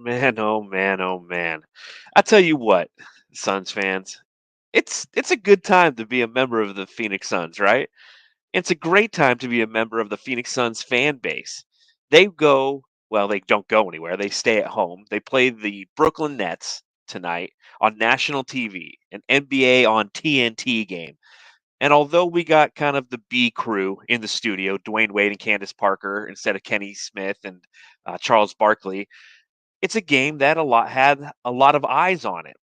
Man, oh man, oh man. I tell you what, Suns fans, it's a good time to be a member of the Phoenix Suns, right? It's a great time to be a member of the Phoenix Suns fan base. They don't go anywhere. They stay at home. They play the Brooklyn Nets tonight on national TV, an NBA on TNT game. And although we got kind of the B crew in the studio, Dwayne Wade and Candace Parker instead of Kenny Smith and Charles Barkley, it's a game that had a lot of eyes on it.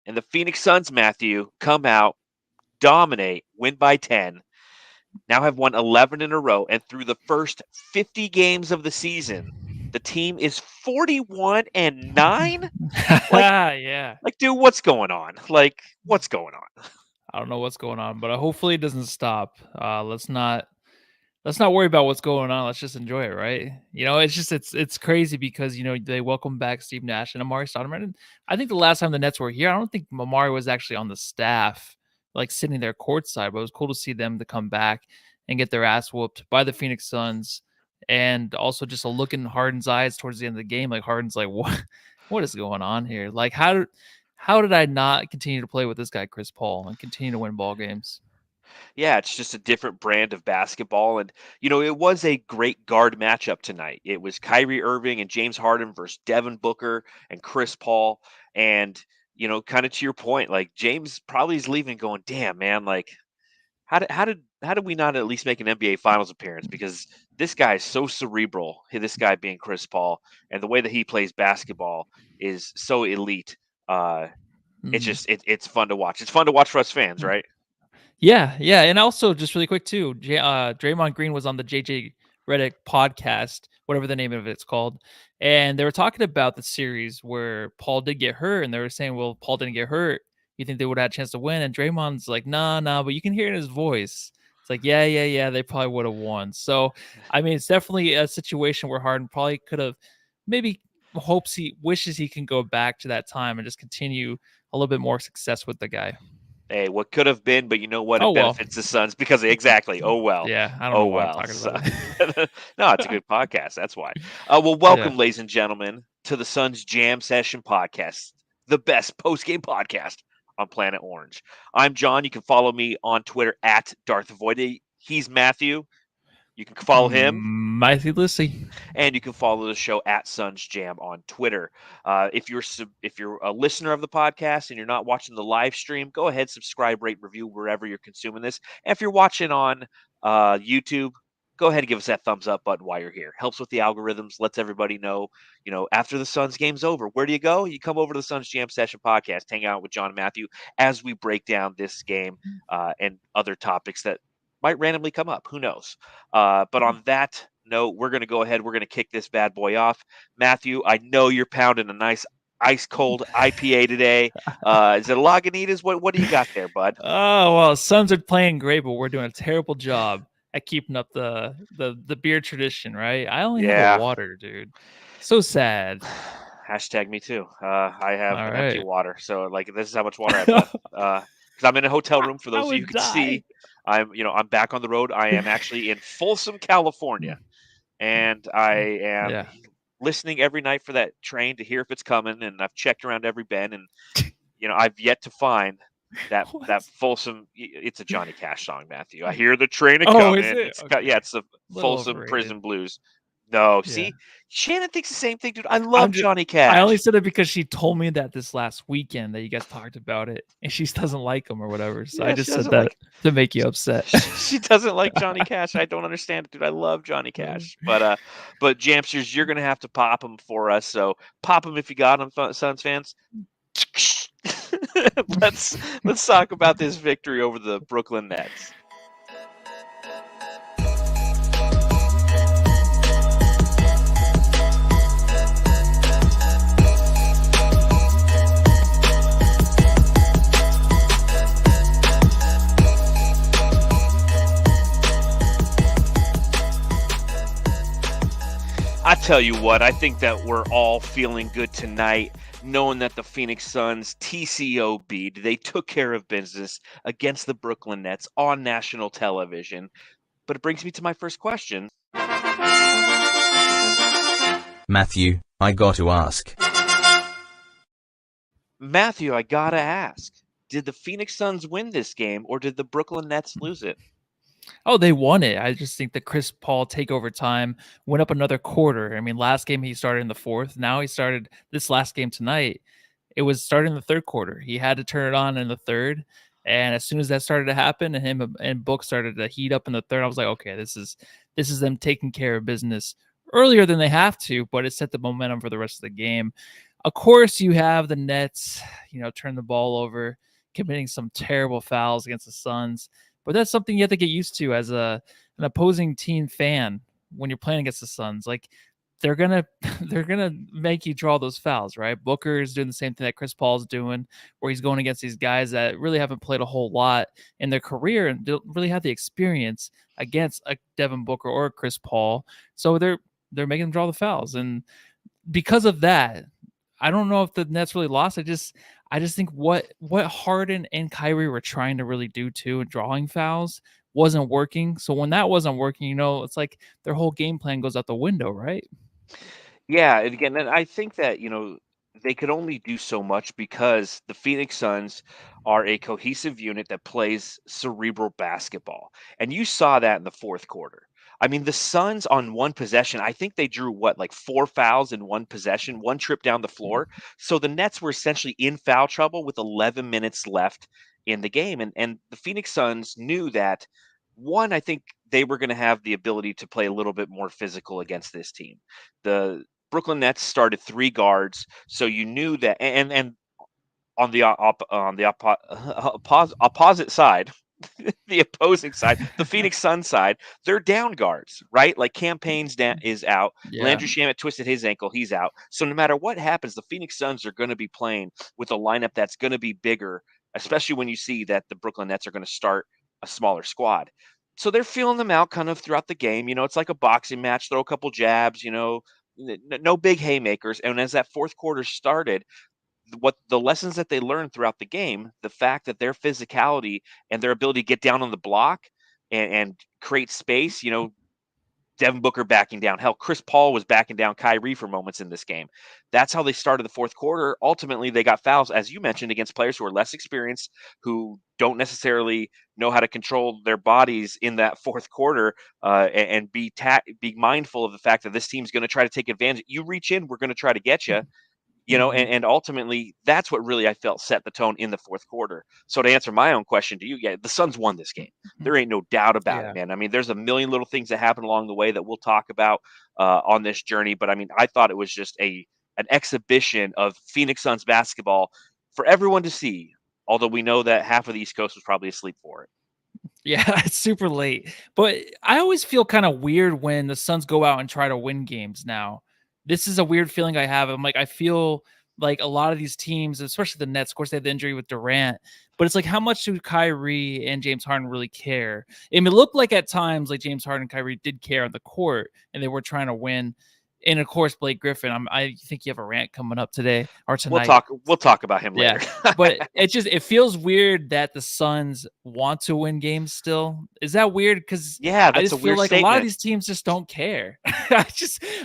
And the Phoenix Suns, Matthew, come out, dominate, win by 10, now have won 11 in a row. And through the first 50 games of the season, the team is 41-9. Like, Yeah. dude, what's going on? Like, what's going on? I don't know what's going on, but hopefully it doesn't stop. Let's not worry about what's going on. Let's just enjoy it, right? It's crazy because they welcome back Steve Nash and Amari Stoudemire. And I think the last time the Nets were here, I don't think Amari was actually on the staff, like sitting there courtside. But it was cool to see them to come back and get their ass whooped by the Phoenix Suns, and also just a look in Harden's eyes towards the end of the game. Like Harden's like, what is going on here? Like how did I not continue to play with this guy Chris Paul and continue to win ball games? Yeah, it's just a different brand of basketball. And, it was a great guard matchup tonight. It was Kyrie Irving and James Harden versus Devin Booker and Chris Paul. And, kind of to your point, like James probably is leaving going, damn, man, like, how did we not at least make an NBA Finals appearance? Because this guy is so cerebral. This guy being Chris Paul, and the way that he plays basketball is so elite. It's Mhm. just it's fun to watch. It's fun to watch for us fans, right? Yeah, and also just really quick too, Draymond Green was on the JJ Redick podcast, whatever the name of it's called, and they were talking about the series where Paul did get hurt, and they were saying, "Well, Paul didn't get hurt. You think they would have had a chance to win?" And Draymond's like, "Nah, nah," but you can hear it in his voice. It's like, yeah, they probably would have won. So, I mean, it's definitely a situation where Harden probably could have maybe wishes he can go back to that time and just continue a little bit more success with the guy. Hey, what could have been, but you know what? Oh It well. benefits the Suns because exactly. Oh well. Yeah, I don't know Oh why I'm well. talking So, about it. no, it's a good podcast. That's why. Well, Yeah. welcome, ladies and gentlemen, to the Suns Jam Session podcast, the best post game podcast on Planet Orange. I'm John. You can follow me on Twitter at Darth Voide. He's Matthew. You can follow him. Mighty Lucy. And you can follow the show at Suns Jam on Twitter. If you're a listener of the podcast and you're not watching the live stream, go ahead, subscribe, rate, review wherever you're consuming this. And if you're watching on YouTube, go ahead and give us that thumbs up button while you're here. Helps with the algorithms, lets everybody know, after the Suns game's over, where do you go? You come over to the Suns Jam Session podcast, hang out with John and Matthew as we break down this game and other topics that might randomly come up. Who knows? But on that note, we're going to go ahead. We're going to kick this bad boy off. Matthew, I know you're pounding a nice ice cold IPA today. Is it a Lagunitas? What do you got there, bud? Oh well, Suns are playing great, but we're doing a terrible job at keeping up the beer tradition, right? I only have a Yeah. water, dude. So sad. Hashtag me too. I have All an empty right. water, so like this is how much water I have left. Because I'm in a hotel room. For I those of you who would can die. see, I'm back on the road. I am actually in Folsom, California, and I am Yeah. listening every night for that train to hear if it's coming. And I've checked around every bend, and I've yet to find that What? Folsom. It's a Johnny Cash song, Matthew. I hear the train a Oh, is coming. it? Yeah, Okay. it's the Little Folsom overrated. Prison Blues. No, Yeah. see, Shannon thinks the same thing, dude. I love I'm just Johnny I only Cash. said it because she told me that this last weekend that you guys talked about it, and she doesn't like him or whatever. So I Yeah, she just said doesn't that like to make you upset. she doesn't like Johnny Cash. I don't understand it, dude. I love Johnny Cash, but Jamsters, you're gonna have to pop them for us. So pop them if you got them, Suns fans. let's talk about this victory over the Brooklyn Nets. I tell you what, I think that we're all feeling good tonight, knowing that the Phoenix Suns TCOB'd. They took care of business against the Brooklyn Nets on national television. But it brings me to my first question. Matthew, I got to ask. Matthew, I gotta ask, did the Phoenix Suns win this game or did the Brooklyn Nets lose it? Oh, they won it. I just think the Chris Paul takeover time went up another quarter. I mean, last game he started in the fourth. Now he started this last game tonight. It was starting in the third quarter. He had to turn it on in the third. And as soon as that started to happen and him and Book started to heat up in the third, I was like, okay, this is them taking care of business earlier than they have to, but it set the momentum for the rest of the game. Of course, you have the Nets, turn the ball over, committing some terrible fouls against the Suns. But that's something you have to get used to as an opposing team fan when you're playing against the Suns. Like they're gonna they're gonna make you draw those fouls, right? Booker is doing the same thing that Chris Paul's doing, where he's going against these guys that really haven't played a whole lot in their career and don't really have the experience against a Devin Booker or a Chris Paul. So they're making them draw the fouls, and because of that, I don't know if the Nets really lost. I just think what Harden and Kyrie were trying to really do too and drawing fouls wasn't working. So when that wasn't working, it's like their whole game plan goes out the window, right? Yeah, and again, and I think that, they could only do so much because the Phoenix Suns are a cohesive unit that plays cerebral basketball. And you saw that in the fourth quarter. I mean, the Suns on one possession, I think they drew what, like four fouls in one possession, one trip down the floor. So the Nets were essentially in foul trouble with 11 minutes left in the game. And the Phoenix Suns knew that one, I think they were going to have the ability to play a little bit more physical against this team. The Brooklyn Nets started three guards, so you knew that. And on the opposite side, the opposing side, the Phoenix Sun side, they're down guards, right? Like Campaign's is out. Yeah. Landry Shamet twisted his ankle, he's out. So no matter what happens, the Phoenix Suns are going to be playing with a lineup that's going to be bigger, especially when you see that the Brooklyn Nets are going to start a smaller squad. So they're feeling them out kind of throughout the game. It's like a boxing match, throw a couple jabs, no big haymakers. And as that fourth quarter started, what the lessons that they learned throughout the game, the fact that their physicality and their ability to get down on the block and create space, Devin Booker backing down. Hell, Chris Paul was backing down Kyrie for moments in this game. That's how they started the fourth quarter. Ultimately, they got fouls, as you mentioned, against players who are less experienced, who don't necessarily know how to control their bodies in that fourth quarter, and be mindful of the fact that this team's going to try to take advantage. You reach in, we're going to try to get you. Mhm. And ultimately that's what really I felt set the tone in the fourth quarter. So to answer my own question to you, yeah, the Suns won this game. There ain't no doubt about it, Yeah. man. I mean, there's a million little things that happen along the way that we'll talk about on this journey. But I mean, I thought it was just an exhibition of Phoenix Suns basketball for everyone to see. Although we know that half of the East Coast was probably asleep for it. Yeah, it's super late. But I always feel kind of weird when the Suns go out and try to win games now. This is a weird feeling I have. I'm like, I feel like a lot of these teams, especially the Nets, of course, they had the injury with Durant, but it's like, how much do Kyrie and James Harden really care? And it looked like at times, like James Harden and Kyrie did care on the court and they were trying to win. And of course, Blake Griffin, I think you have a rant coming up today or We'll tonight. talk. We'll talk about him Yeah. later. But it feels weird that the Suns want to win games still. Is that weird? Because Yeah, I that's a just feel weird like a lot of statement. these teams just don't care.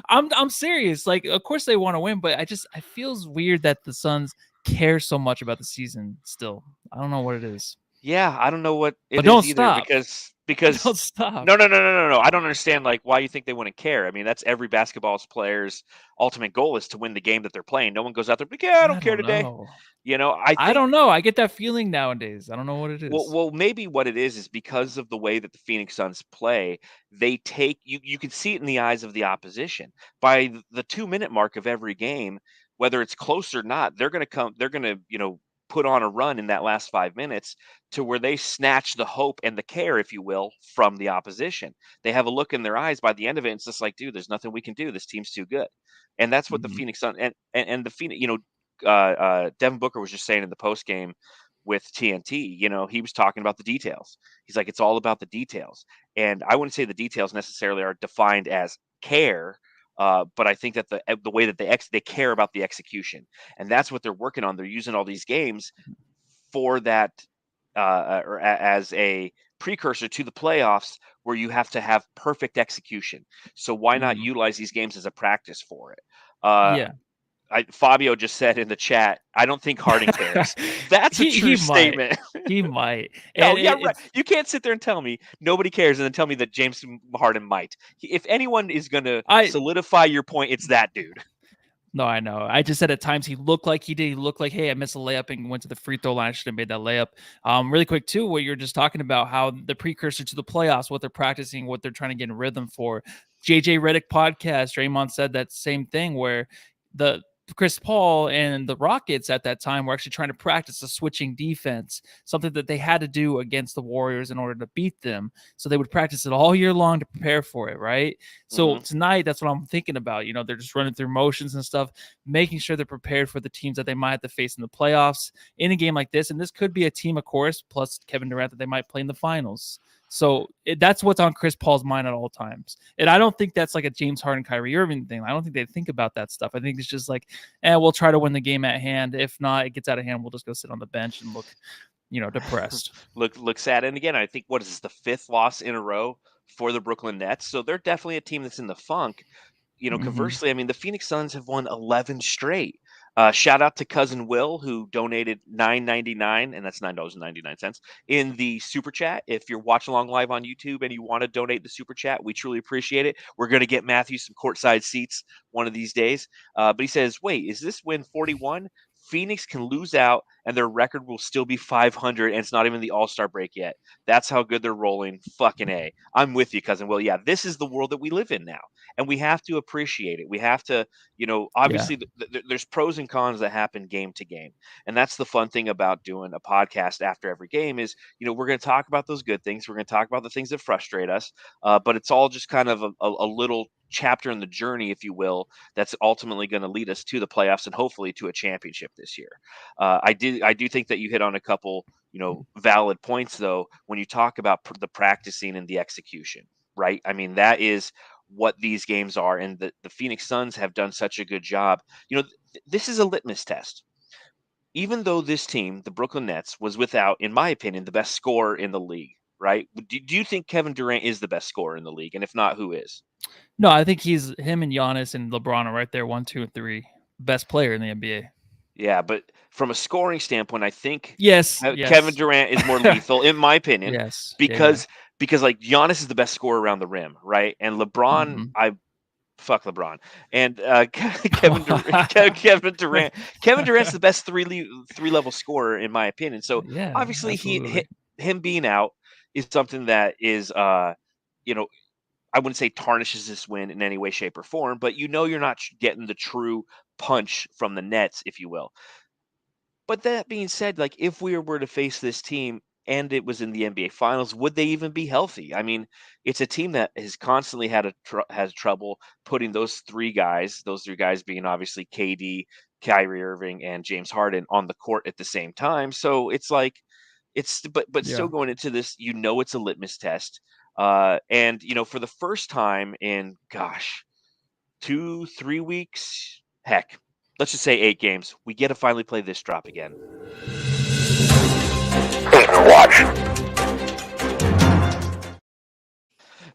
I'm serious. Like, of course they want to win, but I feels weird that the Suns care so much about the season still. I don't know what it is. Yeah, I don't know what But it don't is either stop. because Don't stop. no. I don't understand like why you think they wouldn't care. I mean, that's every basketball player's ultimate goal is to win the game that they're playing. No one goes out there like, yeah, I I don't care don't today. know. I I think don't know. I get that feeling nowadays. I don't know what it is. well, maybe what it is because of the way that the Phoenix Suns play, they take you. You can see it in the eyes of the opposition. By the 2 minute mark of every game, whether it's close or not, they're going to come. They're going to put on a run in that last 5 minutes to where they snatch the hope and the care, if you will, from the opposition. They have a look in their eyes by the end of it. And it's just like, dude, there's nothing we can do. This team's too good, and that's what the Mhm. Phoenix Sun and the Phoenix. Devin Booker was just saying in the post game with TNT, he was talking about the details. He's like, it's all about the details. And I wouldn't say the details necessarily are defined as care, but I think that the way that they care about the execution, and that's what they're working on. They're using all these games for that, as a precursor to the playoffs, where you have to have perfect execution. So why not Mhm. utilize these games as a practice for it? Uh, Yeah. Fabio just said in the chat, I don't think Harden cares. That's a true he might. statement. He might. No, And yeah, right. it's You can't sit there and tell me nobody cares and then tell me that James Harden might. If anyone is going to I solidify your point, it's that dude. No, I know. I just said at times he looked like he did. He looked like, hey, I missed a layup and went to the free throw line. I should have made that layup. Really quick too, what you're just talking about, how the precursor to the playoffs, what they're practicing, what they're trying to get in rhythm for. JJ Redick podcast, Draymond said that same thing where the Chris Paul and the Rockets at that time were actually trying to practice a switching defense, something that they had to do against the Warriors in order to beat them. So they would practice it all year long to prepare for it, right? So Mm-hmm. tonight, that's what I'm thinking about. They're just running through motions and stuff, making sure they're prepared for the teams that they might have to face in the playoffs in a game like this. And this could be a team, of course, plus Kevin Durant that they might play in the finals. So that's what's on Chris Paul's mind at all times. And I don't think that's like a James Harden, Kyrie Irving thing. I don't think they think about that stuff. I think it's just like, we'll try to win the game at hand. If not, it gets out of hand. We'll just go sit on the bench and look, depressed. look sad. And again, I think what is this, the fifth loss in a row for the Brooklyn Nets? So they're definitely a team that's in the funk. Mm-hmm. Conversely, I mean, the Phoenix Suns have won 11 straight. Shout out to cousin Will, who donated $9.99, and that's $9.99 in the super chat. If you're watching along live on YouTube and you want to donate the super chat, we truly appreciate it. We're going to get Matthew some courtside seats one of these days. But he says, wait, is this win 41? Phoenix can lose out and their record will still be 500, and it's not even the All-Star break yet. That's how good they're rolling. Fucking A. I'm with you, cousin Will. Yeah, this is the world that we live in now, and we have to appreciate it. We have to, Yeah. obviously there's pros and cons that happen game to game, and that's the fun thing about doing a podcast after every game is, we're going to talk about those good things. We're going to talk about the things that frustrate us, but it's all just kind of a little chapter in the journey, if you will, that's ultimately going to lead us to the playoffs and hopefully to a championship this year. I do think that you hit on a couple, valid points though when you talk about the practicing and the execution, right? I mean, that is what these games are, and the Phoenix Suns have done such a good job. This is a litmus test. Even though this team, the Brooklyn Nets, was without, in my opinion, the best scorer in the league, right? Do you think Kevin Durant is the best scorer in the league? And if not, who is? No, I think he's him and Giannis and LeBron are right there, 1, 2, and 3. Best player in the NBA. Yeah, but from a scoring standpoint, I think Yes, Kevin yes. Durant is more lethal, in my opinion, Yes. Yeah. because like Giannis is the best scorer around the rim, right? And LeBron, Mhm. I fuck LeBron, and Kevin Durant. Kevin Durant's the best three level scorer in my opinion. So Yeah, obviously absolutely. him being out is something that is you know I wouldn't say tarnishes this win in any way, shape, or form, but you're not getting the true punch from the Nets, if you will. But that being said, like if we were to face this team and it was in the NBA Finals, would they even be healthy? I mean, it's a team that has constantly has trouble putting those three guys being obviously KD, Kyrie Irving, and James Harden on the court at the same time. So it's like but still Yeah. going into this, it's a litmus test. And for the first time in gosh, 2, 3 weeks, heck, let's just say 8 games, we get to finally play this drop again. Watch.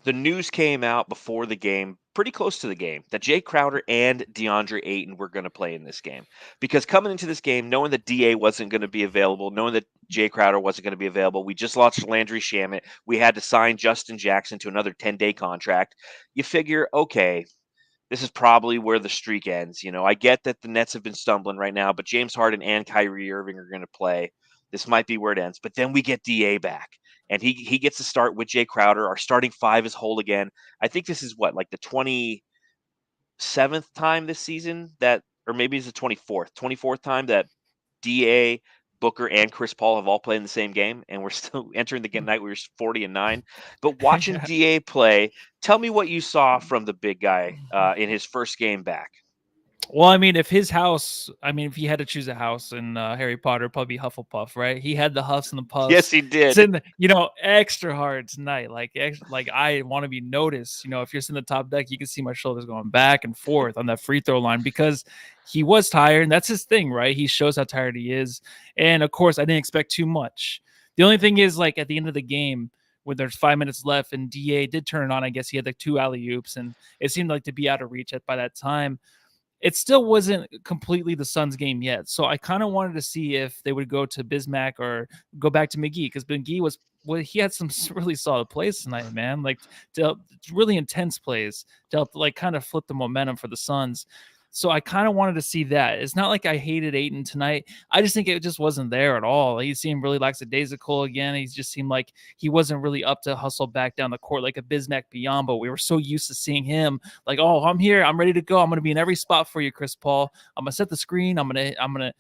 The news came out before the game, pretty close to the game, that Jay Crowder and DeAndre Ayton were going to play in this game. Because coming into this game, knowing that DA wasn't going to be available, knowing that Jay Crowder wasn't going to be available, we just lost Landry Shamet. We had to sign Justin Jackson to another 10-day contract. You figure, okay, this is probably where the streak ends. I get that the Nets have been stumbling right now, but James Harden and Kyrie Irving are going to play. This might be where it ends. But then we get DA back, and he gets to start with Jay Crowder. Our starting five is whole again. I think this is what, like the 27th time this season that, or maybe it's the 24th time that DA, Booker, and Chris Paul have all played in the same game, and we're still entering the night we were 40-9. But watching Yeah. DA play, tell me what you saw from the big guy in his first game back. Well, I mean, if he had to choose a house in Harry Potter, it'd probably be Hufflepuff, right? He had the huffs and the Yes, puffs. he It's did. in extra hard tonight. Like I want to be noticed. If you're sitting the top deck, you can see my shoulders going back and forth on that free throw line because he was tired, and that's his thing, right? He shows how tired he is, and of course, I didn't expect too much. The only thing is, like at the end of the game, when there's 5 minutes left, and Da did turn it on. I guess he had like 2 alley oops, and it seemed like to be out of reach by that time. it still wasn't completely the Suns game yet. So I kind of wanted to see if they would go to Bismack or go back to McGee, because McGee was, well, he had some really solid plays tonight, man. Like, really intense plays to help like kind of flip the momentum for the Suns. So I kind of wanted to see that. It's not like I hated Ayton tonight. I just think it just wasn't there at all. He seemed really lackadaisical again. He just seemed like he wasn't really up to hustle back down the court like a Bismack Biyombo. We were so used to seeing him like, oh, I'm here, I'm ready to go. I'm gonna be in every spot for you, Chris Paul. I'm gonna set the screen. I'm gonna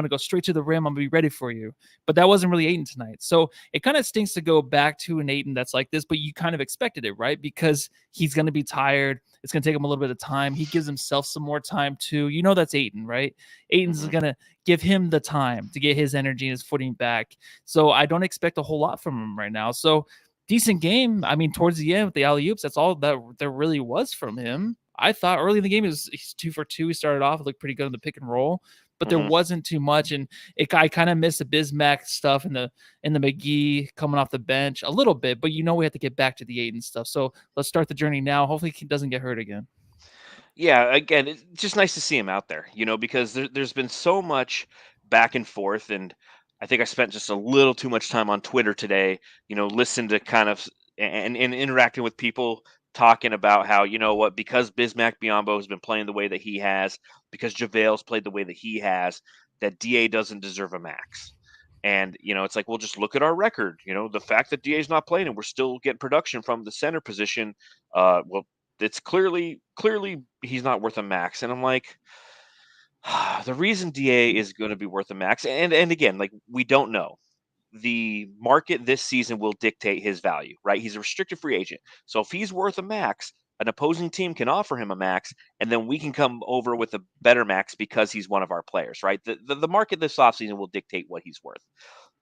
go straight to the rim. I'm gonna be ready for you. But that wasn't really Ayton tonight. So it kind of stinks to go back to an Ayton that's like this, but you kind of expected it, right? Because he's gonna be tired. It's gonna take him a little bit of time. He gives himself some more time too. You know that's Ayton, right? Ayton's Mhm. gonna give him the time to get his energy and his footing back. So I don't expect a whole lot from him right now. So decent game. I mean, towards the end with the alley oops, that's all that there really was from him. I thought early in the game he's 2 for 2. He started off, looked pretty good in the pick and roll, but there Mhm. wasn't too much. And I kind of missed the Bismack stuff and the McGee coming off the bench a little bit. But we have to get back to the Ayton stuff. So let's start the journey now. Hopefully he doesn't get hurt again. Yeah, again, it's just nice to see him out there, because there's been so much back and forth, and I think I spent just a little too much time on Twitter today, listening to kind of and interacting with people talking about how, what, because Bismack Biyombo has been playing the way that he has, because JaVale's played the way that he has, that DA doesn't deserve a max. And, it's like, well, just look at our record. The fact that DA's not playing and we're still getting production from the center position, well, it's clearly he's not worth a max. And I'm like, the reason DA is going to be worth a max, and again, like, we don't know. The market this season will dictate his value, right? He's a restricted free agent. So if he's worth a max, an opposing team can offer him a max, and then we can come over with a better max because he's one of our players, right? The market this offseason will dictate what he's worth.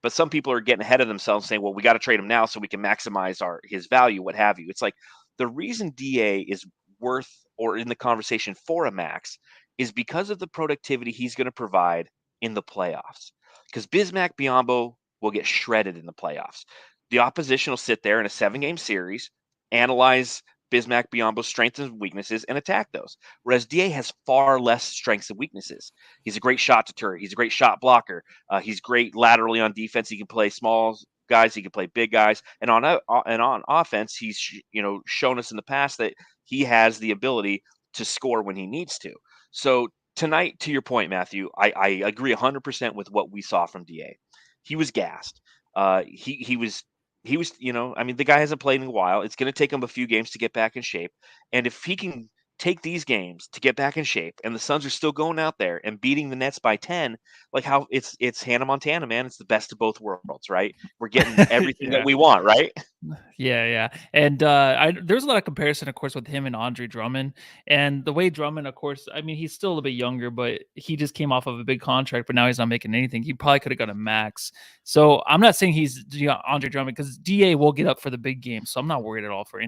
But some people are getting ahead of themselves saying, well, we got to trade him now so we can maximize his value, what have you. It's like the reason DA is worth or in the conversation for a max is because of the productivity he's going to provide in the playoffs. Because Bismack Biyombo will get shredded in the playoffs. The opposition will sit there in a 7-game series, analyze Bismack Biyombo's strengths and weaknesses, and attack those. Whereas DA has far less strengths and weaknesses. He's a great shot deterrent. He's a great shot blocker. He's great laterally on defense. He can play small guys. He can play big guys. And on offense, he's shown us in the past that he has the ability to score when he needs to. So tonight, to your point, Matthew, I agree 100% with what we saw from Da. He was gassed. He was I mean, the guy hasn't played in a while. It's going to take him a few games to get back in shape, and if he can take these games to get back in shape, and the Suns are still going out there and beating the Nets by 10, like, how it's Hannah Montana, man. It's the best of both worlds, right? We're getting everything that Yeah. we want, right? Yeah. And there's a lot of comparison, of course, with him and Andre Drummond. And the way Drummond, of course, I mean, he's still a little bit younger, but he just came off of a big contract, but now he's not making anything. He probably could have got a max. So I'm not saying he's Andre Drummond, because DA will get up for the big game. So I'm not worried at all for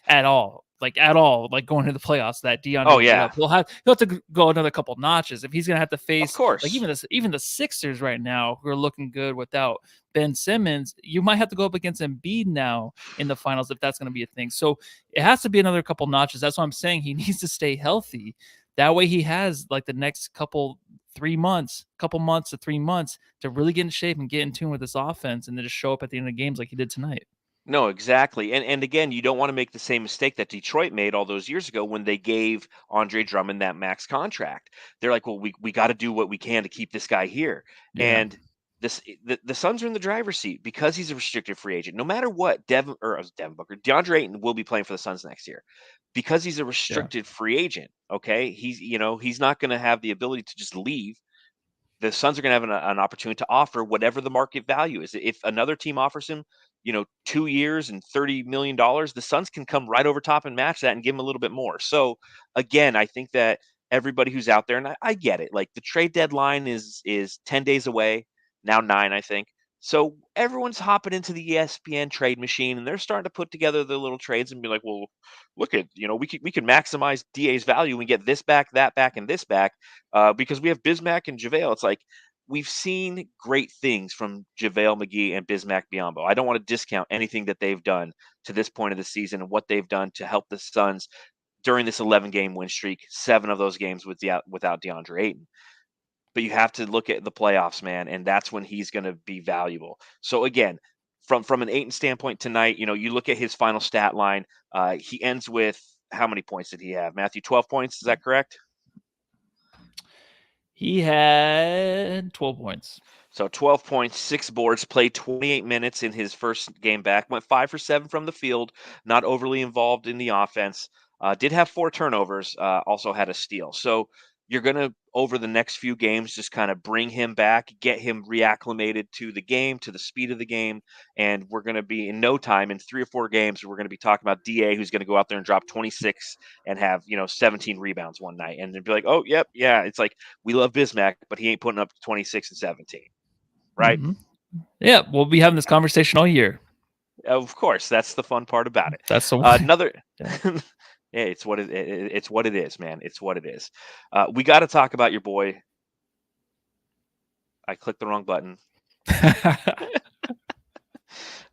at all, like going to the playoffs, that DeAndre Oh, will get yeah, up. He'll have to go another couple notches if he's gonna have to of face like course. even the Sixers right now, who are looking good without Ben Simmons. You might have to go up against Embiid now in the finals if that's going to be a thing. So it has to be another couple notches. That's what I'm saying. He needs to stay healthy. That way he has like the next couple months to 3 months to really get in shape and get in tune with this offense, and then just show up at the end of games like he did tonight. No, exactly. And again, you don't want to make the same mistake that Detroit made all those years ago when they gave Andre Drummond that max contract. They're like, well, we got to do what we can to keep this guy here. Yeah. And the Suns are in the driver's seat because he's a restricted free agent. No matter what, Devin Booker, DeAndre Ayton will be playing for the Suns next year because he's a Yeah. restricted free agent. Okay, he's not going to have the ability to just leave. The Suns are going to have an opportunity to offer whatever the market value is. If another team offers him, 2 years and $30 million, the Suns can come right over top and match that and give him a little bit more. So again, I think that everybody who's out there, and I get it, like the trade deadline is 10 days away, now 9, I think. So everyone's hopping into the ESPN trade machine and they're starting to put together their little trades and be like, well, look at, we can maximize DA's value and get this back, that back, and this back, because we have Bismack and JaVale. It's like we've seen great things from JaVale McGee and Bismack Biyombo. I don't want to discount anything that they've done to this point of the season and what they've done to help the Suns during this 11-game win streak, 7 of those games without DeAndre Ayton. But you have to look at the playoffs, man, and that's when he's going to be valuable. So again, from an Ayton standpoint tonight, you look at his final stat line. He ends with how many points did he have? Matthew, 12 points. Is that correct? He had 12 points. So 12 points, 6 boards, played 28 minutes in his first game back, went 5 for 7 from the field, not overly involved in the offense. Did have 4 turnovers, also had a steal. So you're going to, over the next few games, just kind of bring him back, get him reacclimated to the game, to the speed of the game. And we're going to be, in no time, in 3 or 4 games, we're going to be talking about DA, who's going to go out there and drop 26 and have, 17 rebounds one night. And they'd be like, oh, yep, yeah. It's like, we love Bismack, but he ain't putting up 26 and 17. Right? Mm-hmm. Yeah, we'll be having this conversation all year. Of course, that's the fun part about it. That's the Another. Yeah. Yeah, it's what it's what it is, man. It's what it is. We got to talk about your boy. I clicked the wrong button.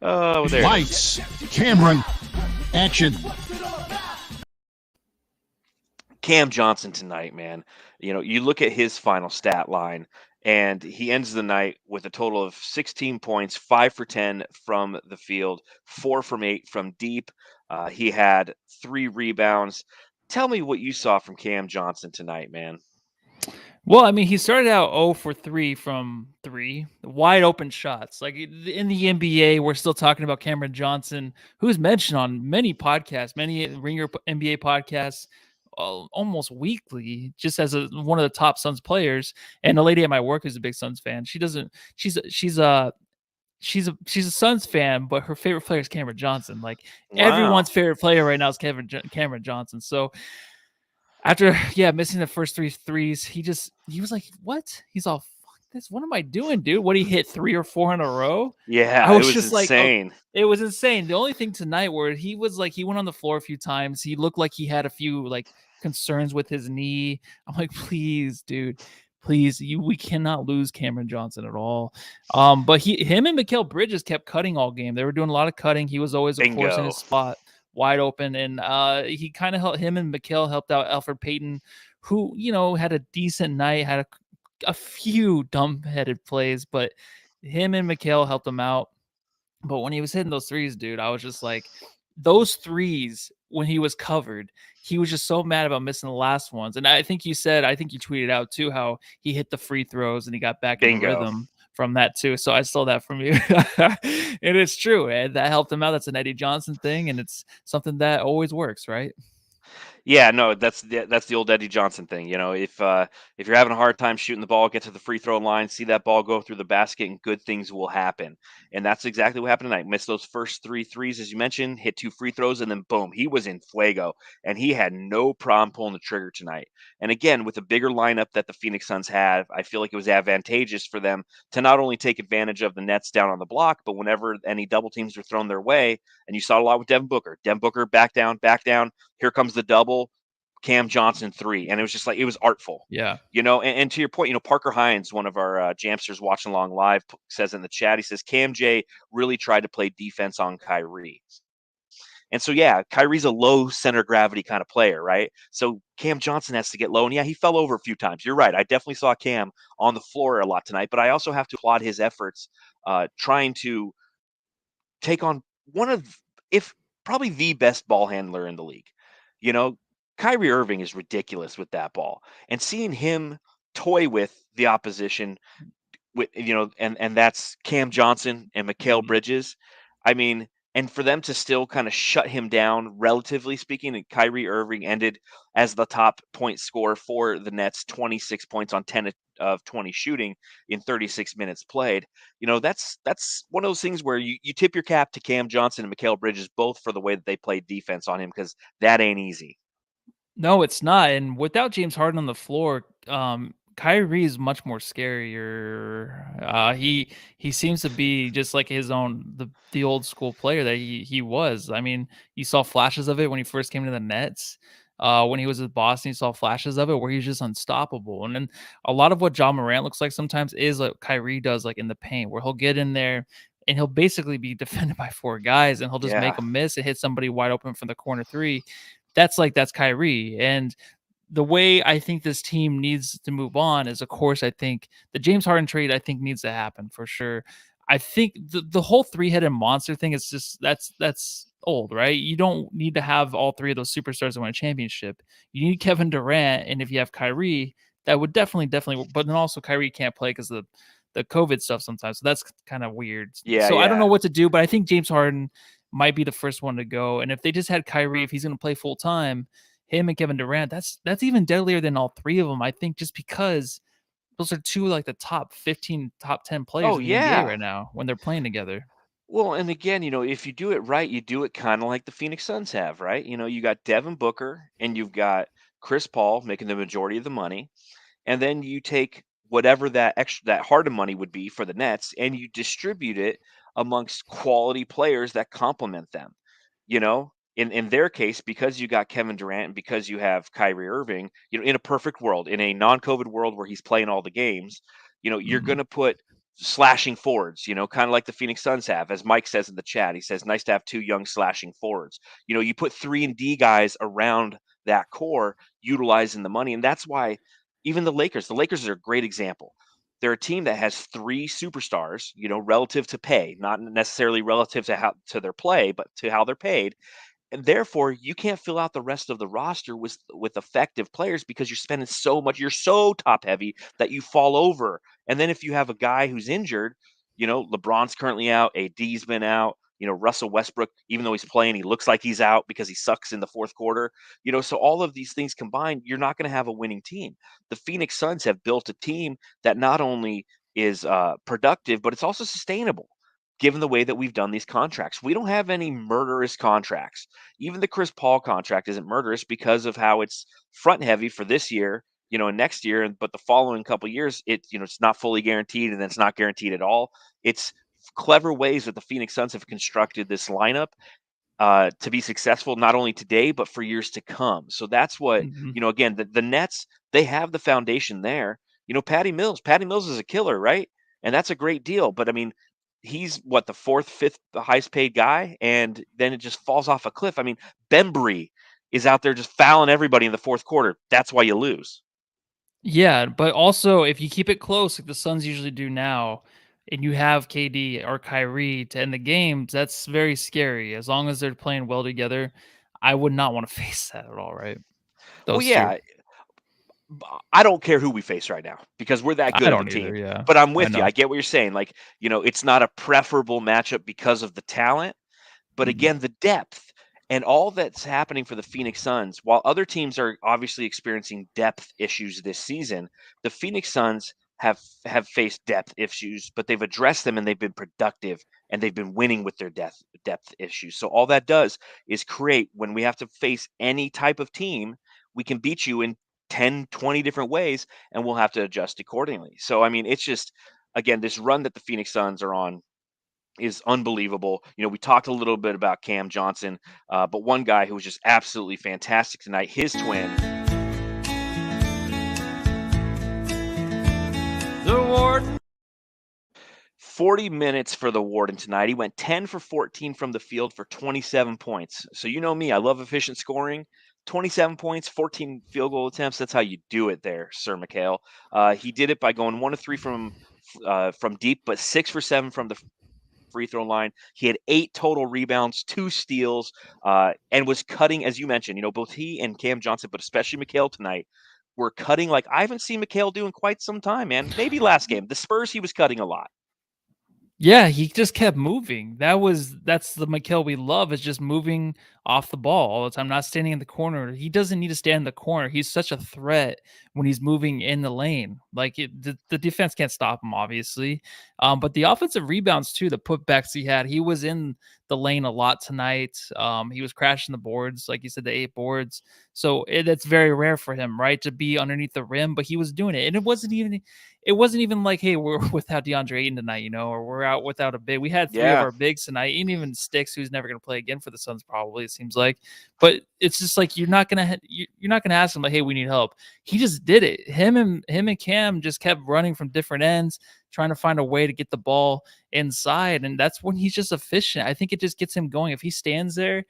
Oh, there. Lights, camera, action. Cam Johnson tonight, man. You look at his final stat line, and he ends the night with a total of 16 points, 5 for 10 from the field, 4 from 8 from deep. He had 3 rebounds. Tell me what you saw from Cam Johnson tonight, man. Well, I mean, he started out 0 for 3 from 3, wide open shots. Like in the NBA, we're still talking about Cameron Johnson, who's mentioned on many podcasts, many Ringer NBA podcasts, almost weekly, just as one of the top Suns players. And a lady at my work who's a big Suns fan. She's a Suns fan, but her favorite player is Cameron Johnson. Like everyone's favorite player right now is Cameron Johnson. So after missing the first 3 threes, he was like, what? He's all, fuck this. What am I doing, dude? What, he hit 3 or 4 in a row? Yeah, I was it was just insane. Like, it was insane. The only thing tonight where he was like, he went on the floor a few times. He looked like he had a few like concerns with his knee. I'm like, please, dude. Please, we cannot lose Cameron Johnson at all. But him and Mikal Bridges kept cutting all game. They were doing a lot of cutting. He was always, of course, in his spot, wide open. And he kind of helped, him and Mikal helped out Elfrid Payton, who, had a decent night, had a few dumb-headed plays, but him and Mikal helped him out. But when he was hitting those threes, dude, I was just like, those threes, when he was covered, he was just so mad about missing the last ones. And I think you tweeted out too how he hit the free throws and he got back in rhythm from that too. So I stole that from you. And it's true. And that helped him out. That's an Eddie Johnson thing. And it's something that always works, right? Yeah, no, that's the old Eddie Johnson thing. If you're having a hard time shooting the ball, get to the free throw line, see that ball go through the basket, and good things will happen. And that's exactly what happened tonight. Missed those first 3 threes, as you mentioned, hit 2 free throws, and then boom, he was in fuego, and he had no problem pulling the trigger tonight. And again, with a bigger lineup that the Phoenix Suns have, I feel like it was advantageous for them to not only take advantage of the Nets down on the block, but whenever any double teams were thrown their way, and you saw a lot with Devin Booker. Devin Booker back down. Here comes the double. Cam Johnson 3, and it was just like, it was artful. Yeah. And to your point, Parker Hines, one of our Jamsters watching along live, says in the chat, he says Cam J really tried to play defense on Kyrie. And so, yeah, Kyrie's a low center gravity kind of player, right? So Cam Johnson has to get low, and yeah, he fell over a few times. You're right. I definitely saw Cam on the floor a lot tonight, but I also have to applaud his efforts trying to take on one of, if probably the best ball handler in the league. Kyrie Irving is ridiculous with that ball, and seeing him toy with the opposition with, and that's Cam Johnson and Mikal Bridges. I mean, and for them to still kind of shut him down, relatively speaking, and Kyrie Irving ended as the top point scorer for the Nets, 26 points on 10 of 20 shooting in 36 minutes played. That's one of those things where you tip your cap to Cam Johnson and Mikal Bridges, both for the way that they played defense on him, because that ain't easy. No, it's not. And without James Harden on the floor, Kyrie is much more scarier. He seems to be just like his own the old school player that he was. I mean, you saw flashes of it when he first came to the Nets. When he was with Boston, you saw flashes of it where he's just unstoppable. And then a lot of what John Morant looks like sometimes is like Kyrie does, like in the paint, where he'll get in there and he'll basically be defended by 4 guys and he'll just make a miss and hit somebody wide open from the corner 3. that's Kyrie. And the way I think this team needs to move on is, of course, I think the James Harden trade, I think, needs to happen for sure. I think the whole three-headed monster thing is just that's old, right? You don't need to have all three of those superstars to win a championship. You need Kevin Durant, and if you have Kyrie, that would definitely. But then also Kyrie can't play because of the COVID stuff sometimes, so that's kind of weird. Yeah, So I don't know yeah. what to do, but I think James Harden might be the first one to go. And if they just had Kyrie, if he's going to play full time, him and Kevin Durant, that's even deadlier than all three of them. I think just because those are two like the top 15, top 10 players Oh, in the NBA yeah. right now when they're playing together. Well, and again, if you do it right, you do it kind of like the Phoenix Suns have, right? You got Devin Booker and you've got Chris Paul making the majority of the money. And then you take whatever that Harden money would be for the Nets and you distribute it amongst quality players that complement them. In their case, because you got Kevin Durant and because you have Kyrie Irving, in a perfect world, in a non-COVID world where he's playing all the games, you're Mhm. going to put slashing forwards, kind of like the Phoenix Suns have. As Mike says in the chat, he says nice to have two young slashing forwards. You put 3-and-D guys around that core utilizing the money, and that's why even the Lakers are a great example. They're a team that has three superstars, relative to pay, not necessarily relative to their play, but to how they're paid. And therefore, you can't fill out the rest of the roster with effective players because you're spending so much. You're so top heavy that you fall over. And then if you have a guy who's injured, LeBron's currently out, AD's been out. Russell Westbrook, even though he's playing, he looks like he's out because he sucks in the fourth quarter. So all of these things combined, you're not going to have a winning team. The Phoenix Suns have built a team that not only is productive, but it's also sustainable given the way that we've done these contracts. We don't have any murderous contracts. Even the Chris Paul contract isn't murderous because of how it's front heavy for this year, and next year, but the following couple years, it's not fully guaranteed and then it's not guaranteed at all. It's clever ways that the Phoenix Suns have constructed this lineup to be successful not only today but for years to come. So that's what Mhm. again the Nets, they have the foundation there. Patty Mills is a killer, right? And that's a great deal. But I mean, he's what, the fourth, fifth highest paid guy, and then it just falls off a cliff. I mean, Bembry is out there just fouling everybody in the fourth quarter. That's why you lose. Yeah, but also if you keep it close, like the Suns usually do now, and you have KD or Kyrie to end the games, that's very scary. As long as they're playing well together, I would not want to face that at all, right? Well, Those two. yeah, I don't care who we face right now because we're that I good of a don't either. team. Yeah, But I'm I with you. know. I get what you're saying. Like, it's not a preferable matchup because of the talent. But Mhm. again, the depth and all that's happening for the Phoenix Suns, while other teams are obviously experiencing depth issues this season, the Phoenix Suns have faced depth issues, but they've addressed them and they've been productive and they've been winning with their depth issues. So all that does is create, when we have to face any type of team, we can beat you in 10, 20 different ways and we'll have to adjust accordingly. So I mean, it's just, again, this run that the Phoenix Suns are on is unbelievable. We talked a little bit about Cam Johnson, but one guy who was just absolutely fantastic tonight, his twin. The Warden. 40 minutes for the Warden tonight. He went 10 for 14 from the field for 27 points. So you know me, I love efficient scoring. 27 points, 14 field goal attempts. That's how you do it there, Sir Mikal. He did it by going 1 of 3 from deep, but 6 for 7 from the free throw line. He had 8 total rebounds, 2 steals, and was cutting, as you mentioned, both he and Cam Johnson, but especially Mikal tonight, were cutting like I haven't seen Mikal do in quite some time, man. Maybe last game. The Spurs, he was cutting a lot. Yeah, he just kept moving. That's the Mikal we love, is just moving off the ball all the time, not standing in the corner. He doesn't need to stand in the corner. He's such a threat when he's moving in the lane. Like the defense can't stop him, obviously. But the offensive rebounds too, the putbacks he had, he was in the lane a lot tonight. He was crashing the boards, like you said, the 8 boards. So that's very rare for him, right, to be underneath the rim. But he was doing it, and it wasn't even like, hey, we're without DeAndre Ayton tonight, or we're out without a big. We had 3 of Yeah. our bigs tonight, and even Sticks, who's never going to play again for the Suns, probably, it seems like. But it's just like you're not gonna ask him like, hey, we need help. He just did it. Him and Cam just kept running from different ends, trying to find a way to get the ball inside, and that's when he's just efficient. I think it just gets him going. If he stands there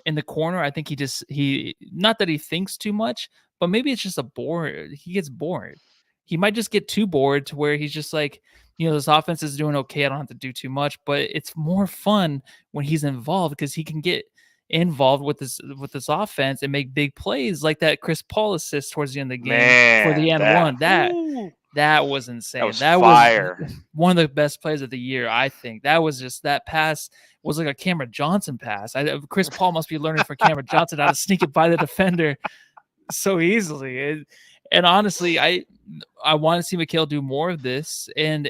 in the corner, I think he not that he thinks too much, but maybe it's just he gets bored. He might just get too bored to where he's just like, this offense is doing okay. I don't have to do too much, but it's more fun when he's involved because he can get involved with this offense and make big plays like that Chris Paul assist towards the end of the game for the Man, N that one. That was insane. was That was fire. one of the best plays of the year, I think. That was just that pass was like a Cameron Johnson pass. Chris Paul must be learning from Cameron Johnson how to sneak it by the defender so easily. And honestly, I want to see Mikal do more of this, and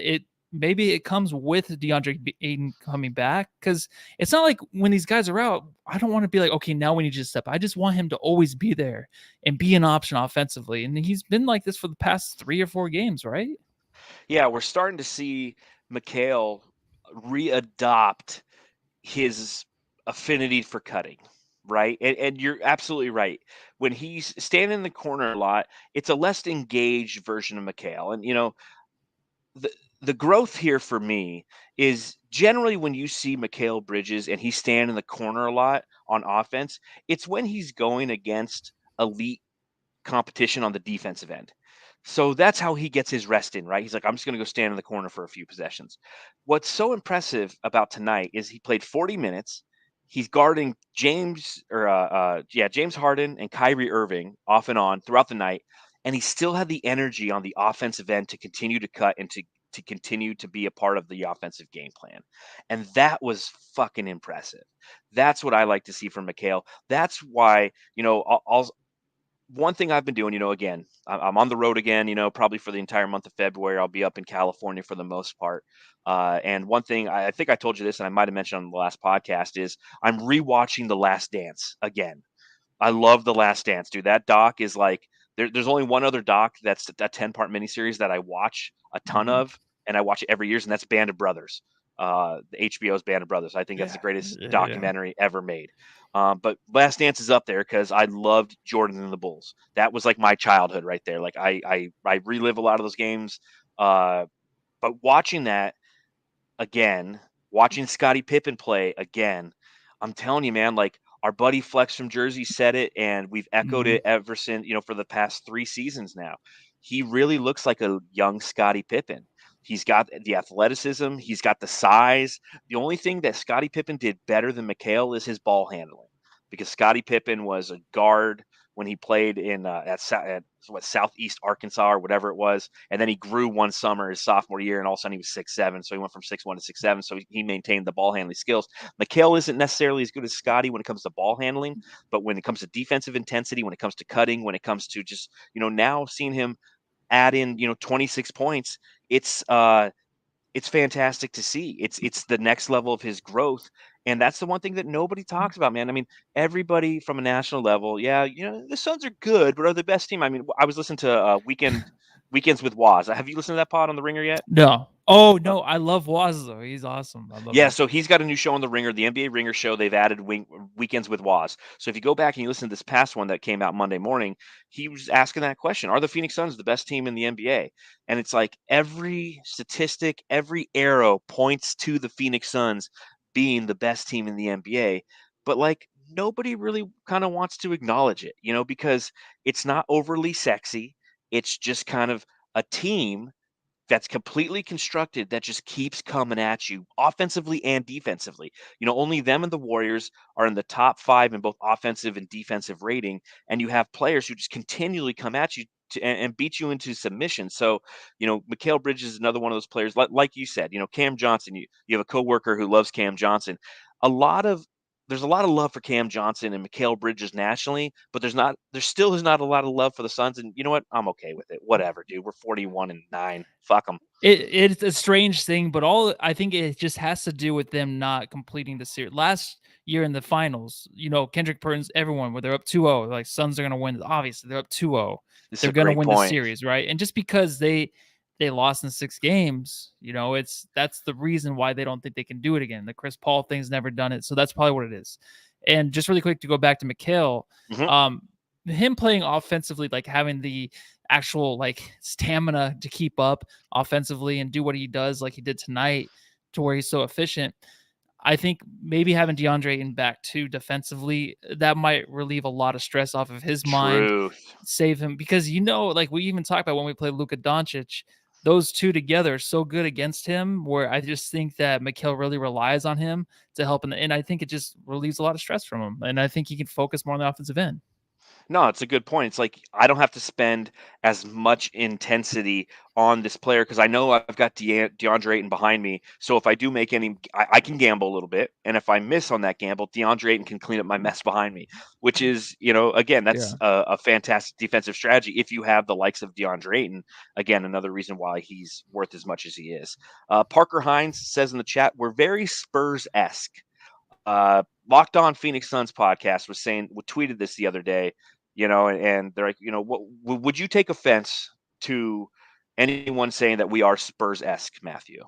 maybe it comes with DeAndre Ayton coming back, because it's not like when these guys are out, I don't want to be like, okay, now we need you to step. I just want him to always be there and be an option offensively, and he's been like this for the past 3 or 4 games, right? Yeah, we're starting to see Mikal readopt his affinity for cutting, right? And you're absolutely right. When he's standing in the corner a lot, it's a less engaged version of Mikal. And the growth here for me is generally when you see Mikal Bridges and he's standing in the corner a lot on offense, it's when he's going against elite competition on the defensive end. So that's how he gets his rest in, right? He's like, I'm just going to go stand in the corner for a few possessions. What's so impressive about tonight is he played 40 minutes. He's guarding James Harden and Kyrie Irving off and on throughout the night, and he still had the energy on the offensive end to continue to cut and to continue to be a part of the offensive game plan. And that was fucking impressive. That's what I like to see from Mikal. That's why, one thing I've been doing, again, I'm on the road again, probably for the entire month of February. I'll be up in California for the most part. And one thing, I think I told you this, and I might have mentioned on the last podcast, is I'm rewatching The Last Dance again. I love The Last Dance, dude. That doc is like, there's only one other doc that's a 10-part miniseries that I watch a ton of, and I watch it every year, and that's Band of Brothers. The HBO's Band of Brothers. I think that's the greatest documentary ever made. But Last Dance is up there because I loved Jordan and the Bulls. That was like my childhood right there. Like I relive a lot of those games. But watching that again, watching Scottie Pippen play again, I'm telling you, man, like our buddy Flex from Jersey said it, and we've echoed it ever since, for the past 3 seasons now. He really looks like a young Scottie Pippen. He's got the athleticism. He's got the size. The only thing that Scottie Pippen did better than Mikal is his ball handling, because Scottie Pippen was a guard when he played in at Southeast Arkansas or whatever it was, and then he grew one summer his sophomore year, and all of a sudden he was 6'7", so he went from 6'1" to 6'7", so he maintained the ball handling skills. Mikal isn't necessarily as good as Scottie when it comes to ball handling, but when it comes to defensive intensity, when it comes to cutting, when it comes to just now seeing him add in 26 points, it's fantastic to see. It's the next level of his growth. And that's the one thing that nobody talks about, man. I mean, everybody from a national level, the Suns are good, but are the best team. I mean, I was listening to Weekends with Waz. Have you listened to that pod on The Ringer yet? No. Oh no, I love Waz though. He's awesome. I love him. So he's got a new show on The Ringer, the NBA Ringer show. They've added Weekends with Waz. So if you go back and you listen to this past one that came out Monday morning, he was asking that question: are the Phoenix Suns the best team in the NBA? And it's like every statistic, every arrow points to the Phoenix Suns being the best team in the NBA. But like nobody really kind of wants to acknowledge it, because it's not overly sexy. It's just kind of a team that's completely constructed that just keeps coming at you offensively and defensively. Only them and the Warriors are in the top 5 in both offensive and defensive rating, and you have players who just continually come at you and beat you into submission. So, Mikal Bridges is another one of those players. Like you said, Cam Johnson, you have a coworker who loves Cam Johnson. There's a lot of love for Cam Johnson and Mikal Bridges nationally, but there still is not a lot of love for the Suns. And you know what? I'm okay with it. Whatever, dude. We're 41-9. Fuck them. It's a strange thing, but I think it just has to do with them not completing the series. Last year in the finals, Kendrick Perkins, everyone, where they're up 2-0, like Suns are going to win. Obviously, they're up 2-0. They're going to win the series, right? And just because they lost in 6 games, that's the reason why they don't think they can do it again. The Chris Paul thing's never done it, so that's probably what it is. And just really quick to go back to Mikal, him playing offensively, like having the actual like stamina to keep up offensively and do what he does like he did tonight to where he's so efficient. I think maybe having DeAndre Ayton back too defensively, that might relieve a lot of stress off of his mind, Truth. save him, because like we even talked about when we played Luka Doncic, those two together are so good against him, where I just think that Mikal really relies on him to help him, and I think it just relieves a lot of stress from him, and I think he can focus more on the offensive end. No, it's a good point. It's like I don't have to spend as much intensity on this player because I know I've got DeAndre Ayton behind me. So if I do make any, I can gamble a little bit, and if I miss on that gamble, DeAndre Ayton can clean up my mess behind me. Which is, again, that's Yeah. a fantastic defensive strategy if you have the likes of DeAndre Ayton. Again, another reason why he's worth as much as he is. Parker Hines says in the chat, "We're very Spurs-esque." Locked On Phoenix Suns podcast tweeted this the other day, and they're like, what would you take offense to anyone saying that we are Spurs-esque, Matthew?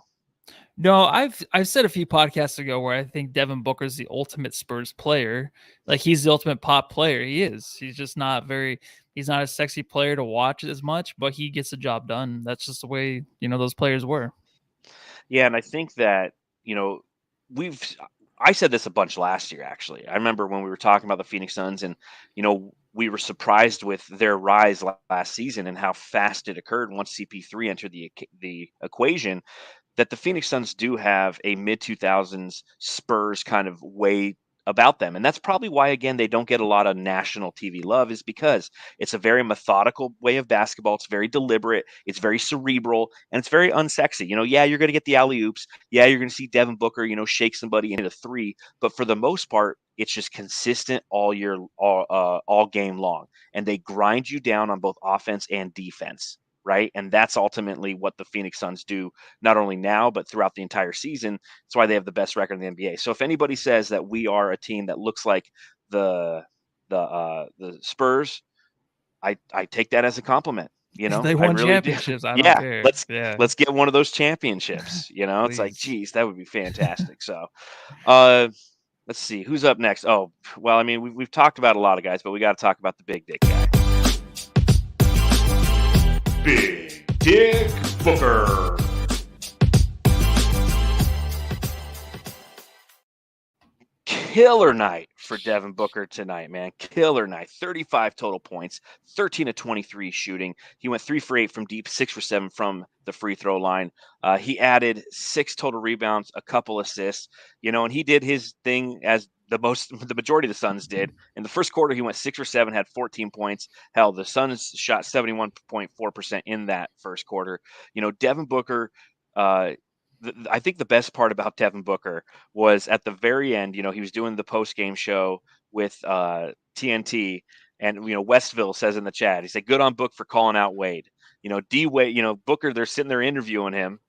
No, I've said a few podcasts ago where I think Devin Booker is the ultimate Spurs player. Like, he's the ultimate pop player. He is. He's just he's not a sexy player to watch as much, but he gets the job done. That's just the way, those players were. Yeah, and I think that, you know, we've I said this a bunch last year, actually. I remember when we were talking about the Phoenix Suns and, we were surprised with their rise last season and how fast it occurred once CP3 entered the equation, that the Phoenix Suns do have a mid 2000s Spurs kind of way about them. And that's probably why, again, they don't get a lot of national TV love, is because it's a very methodical way of basketball. It's very deliberate. It's very cerebral, and it's very unsexy. Yeah, you're going to get the alley oops. Yeah, you're going to see Devin Booker, shake somebody into three. But for the most part, it's just consistent all game long. And they grind you down on both offense and defense. Right. And that's ultimately what the Phoenix Suns do, not only now, but throughout the entire season. That's why they have the best record in the NBA. So if anybody says that we are a team that looks like the Spurs, I take that as a compliment. They I won really do. championships. I don't Yeah. care. Let's get one of those championships. It's like, Please. geez, that would be fantastic. So, let's see who's up next. Oh, well, I mean, we've talked about a lot of guys, but we got to talk about the big dick guy. Big Dick Booker. Killer night for Devin Booker tonight, man. Killer night. 35 total points, 13 of 23 shooting. He went 3 for 8 from deep, 6 for 7 from the free throw line. He added 6 total rebounds, a couple assists, and he did his thing as the majority of the Suns did. In the first quarter, he went 6 for 7, had 14 points. Hell, the Suns shot 71.4% in that first quarter. Devin Booker, I think the best part about Devin Booker was at the very end. He was doing the post-game show with TNT, and Westville says in the chat, he said, "Good on Book for calling out Wade." D Wade, Booker, they're sitting there interviewing him,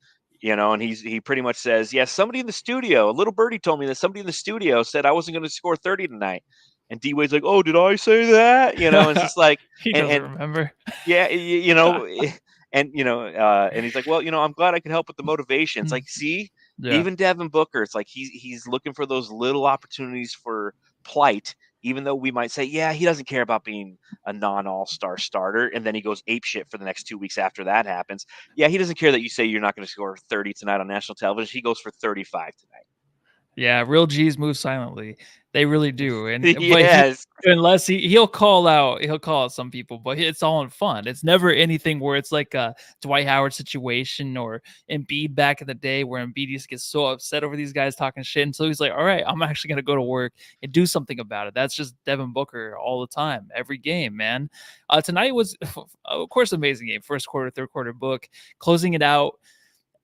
and he pretty much says, "Yeah, somebody in the studio, a little birdie told me that somebody in the studio said I wasn't going to score 30 tonight." And D Wade's like, "Oh, did I say that?" It's just like he doesn't remember. Yeah, and and he's like, "Well, I'm glad I could help with the motivation." It's like, see, even Devin Booker, it's like he's looking for those little opportunities for plight, even though we might say, yeah, he doesn't care about being a non-all-star starter, and then he goes apeshit for the next 2 weeks after that happens. Yeah, he doesn't care that you say you're not going to score 30 tonight on national television. He goes for 35 tonight. Yeah, real G's move silently. They really do. And yes. Unless he'll call out some people, but it's all in fun. It's never anything where it's like a Dwight Howard situation or Embiid back in the day where Embiid used to get so upset over these guys talking shit. And so he's like, all right, I'm actually going to go to work and do something about it. That's just Devin Booker all the time, every game, man. Tonight was, of course, amazing game. First quarter, third quarter, Book, closing it out.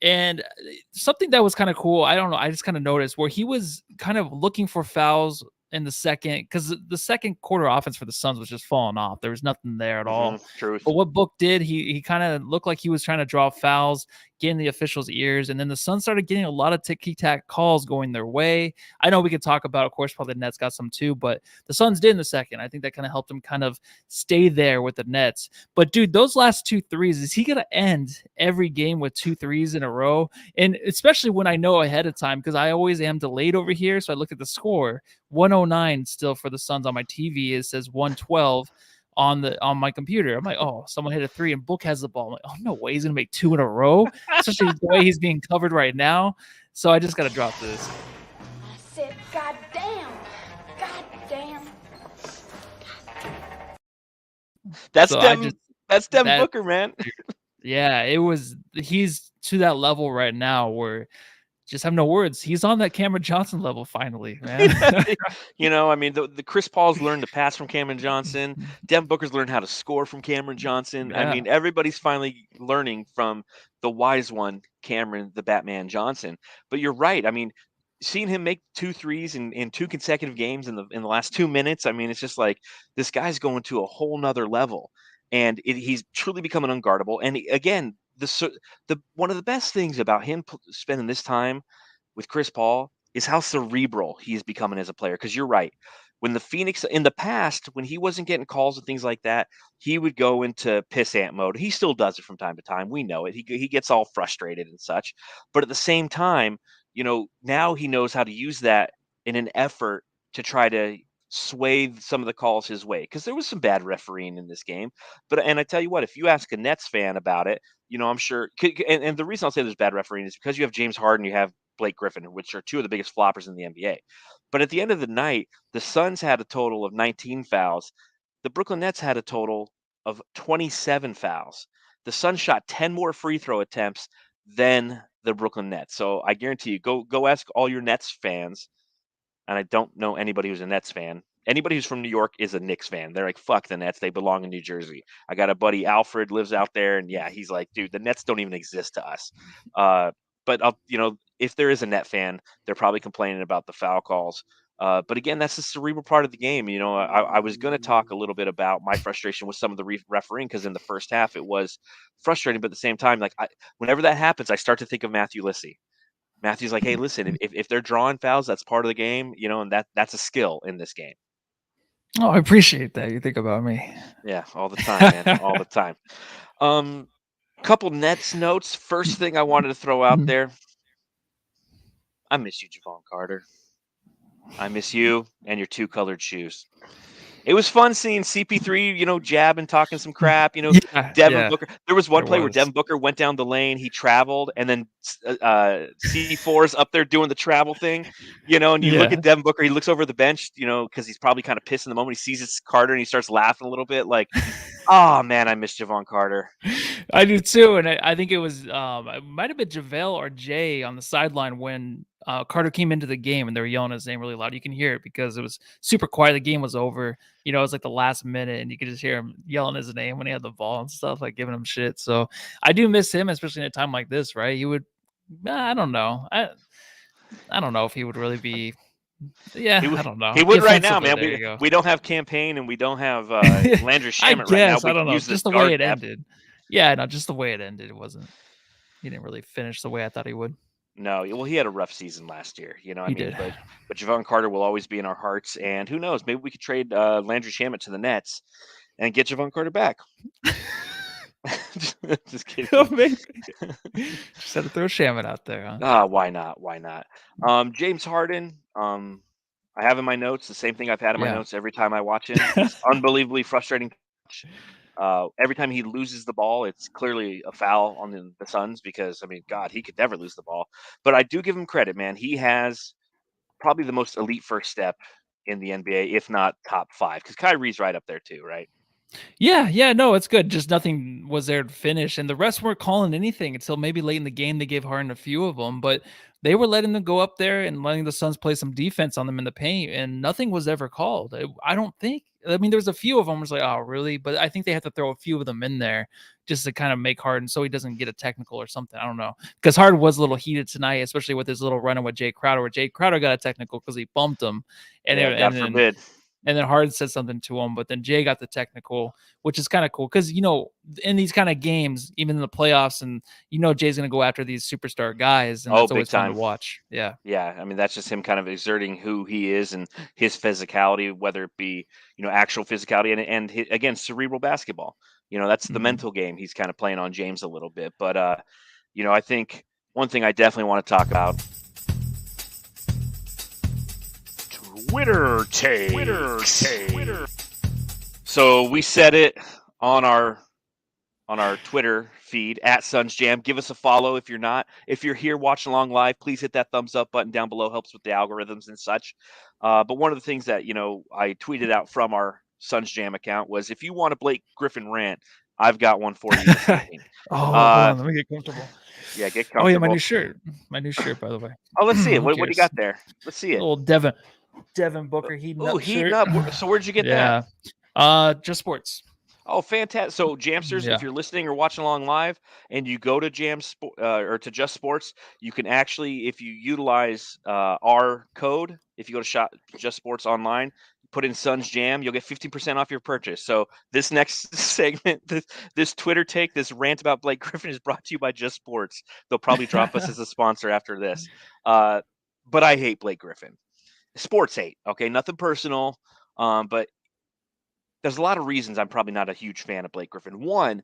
And something that was kind of cool, I don't know, I just kind of noticed where he was kind of looking for fouls in the second, because the second quarter offense for the Suns was just falling off. There was nothing there at all. Truth. But what Book did, he kind of looked like he was trying to draw fouls, get in the officials' ears, and then the Suns started getting a lot of ticky-tack calls going their way. I know we could talk about, of course, probably the Nets got some too, but the Suns did in the second. I think that kind of helped them kind of stay there with the Nets. But, dude, those last 2 threes, is he going to end every game with 2 threes in a row? And especially when I know ahead of time, because I always am delayed over here, so I look at the score. 109 still for the Suns on my TV. It says 112 on my computer. I'm like, oh, someone hit a 3 and Book has the ball. I'm like, oh, no way he's gonna make 2 in a row, especially the way he's being covered right now. So I just gotta drop this. That's So I Devin. just That's Devin that Booker, man. yeah, he's to that level right now where just have no words. He's on that Cameron Johnson level finally, man. I mean, the Chris Paul's learned to pass from Cameron Johnson. Devin Booker's learned how to score from Cameron Johnson. I Yeah. mean, everybody's finally learning from the wise one, Cameron, the Batman Johnson. But you're right. I mean, seeing him make 2 threes in 2 consecutive games in the last 2 minutes, I mean, it's just like this guy's going to a whole nother level, and he's truly becoming unguardable. And again, the one of the best things about him spending this time with Chris Paul is how cerebral he's becoming as a player. Because you're right. When the Phoenix in the past, when he wasn't getting calls and things like that, he would go into pissant mode. He still does it from time to time. We know it. He gets all frustrated and such. But at the same time, now he knows how to use that in an effort to try to sway some of the calls his way. Because there was some bad refereeing in this game. And I tell you what, if you ask a Nets fan about it, I'm sure. And the reason I'll say there's bad refereeing is because you have James Harden, you have Blake Griffin, which are two of the biggest floppers in the NBA. But at the end of the night, the Suns had a total of 19 fouls. The Brooklyn Nets had a total of 27 fouls. The Suns shot 10 more free throw attempts than the Brooklyn Nets. So I guarantee you, go ask all your Nets fans, and I don't know anybody who's a Nets fan. Anybody who's from New York is a Knicks fan. They're like, fuck the Nets. They belong in New Jersey. I got a buddy, Alfred, lives out there, and yeah, he's like, dude, the Nets don't even exist to us. But if there is a Net fan, they're probably complaining about the foul calls. But again, that's the cerebral part of the game. I was going to talk a little bit about my frustration with some of the refereeing because in the first half it was frustrating, but at the same time, like whenever that happens, I start to think of Matthew Lissy. Matthew's like, hey, listen, if they're drawing fouls, that's part of the game, and that's a skill in this game. Oh, I appreciate that. You think about me. Yeah, all the time, man, all the time. Couple Nets notes. First thing I wanted to throw out there, I miss you, Javon Carter. I miss you and your two colored shoes. It was fun seeing CP3, jab and talking some crap. Devin Booker. There was one play where Devin Booker went down the lane, he traveled, and then C4's up there doing the travel thing, and you look at Devin Booker, he looks over the bench, because he's probably kind of pissed in the moment. He sees it's Carter and he starts laughing a little bit like, oh, man, I miss Javon Carter. I do too, and I think it was it might have been JaVale or Jay on the sideline when Carter came into the game and they were yelling his name really loud. You can hear it because it was super quiet. The game was over. It was like the last minute, and you could just hear him yelling his name when he had the ball and stuff, like giving him shit. So I do miss him, especially in a time like this, right? He would, I don't know. I don't know if he would really be. Yeah, I don't know. He would right now, man. We don't have campaign and we don't have Landry Shamet right now. I don't know. Just the way it ended. Yeah, no, just the way it ended. It wasn't. He didn't really finish the way I thought he would. No, well, he had a rough season last year. He did. But Javon Carter will always be in our hearts. And who knows? Maybe we could trade Landry Shamet to the Nets and get Javon Carter back. Just kidding. Oh, maybe. Just had to throw Shamet out there, huh? Why not? Why not? James Harden. I have in my notes the same thing I've had in my notes every time I watch him. It's unbelievably frustrating. Every time he loses the ball, it's clearly a foul on the Suns because, I mean, God, he could never lose the ball. But I do give him credit, man. He has probably the most elite first step in the NBA, if not top 5, because Kyrie's right up there too, right? Yeah, no, it's good. Just nothing was there to finish, and the rest weren't calling anything until maybe late in the game. They gave Harden a few of them, but they were letting them go up there and letting the Suns play some defense on them in the paint, and nothing was ever called. I don't think. I mean, there's a few of them. Was like, oh, really? But I think they have to throw a few of them in there just to kind of make Harden so he doesn't get a technical or something. I don't know, because Harden was a little heated tonight, especially with his little run-in with Jay Crowder, where Jay Crowder got a technical because he bumped him, and God forbid. And then Harden said something to him, but then Jay got the technical, which is kind of cool because, in these kind of games, even in the playoffs, and Jay's going to go after these superstar guys, and that's always fun to watch. Yeah. Yeah. I mean, that's just him kind of exerting who he is and his physicality, whether it be, actual physicality and again, cerebral basketball. That's the mental game he's kind of playing on James a little bit. But, I think one thing I definitely want to talk about. Twitter take. So we said it on our Twitter feed at Suns Jam. Give us a follow if you're not. If you're here watching along live, please hit that thumbs up button down below. Helps with the algorithms and such. But one of the things that I tweeted out from our Suns Jam account was, if you want a Blake Griffin rant, I've got one for you this evening. Oh, hold on, let me get comfortable. Yeah, get Oh yeah, my comfortable. new shirt. My new shirt, by the way. Oh, let's see it. Who What do you cares? got there? Let's see it. Little Devin Booker heating Ooh, up heating shirt. up. So where'd you get Yeah. that? Just sports. Oh, fantastic! So, Jamsters, Yeah. if you're listening or watching along live, and you go to or to Just Sports, you can actually, if you utilize our code, if you go to shop Just Sports online, put in Suns Jam, you'll get 15% off your purchase. So, this next segment, this Twitter take, this rant about Blake Griffin, is brought to you by Just Sports. They'll probably drop us as a sponsor after this. But I hate Blake Griffin. Sports hate. Okay, nothing personal. But there's a lot of reasons I'm probably not a huge fan of Blake Griffin. One,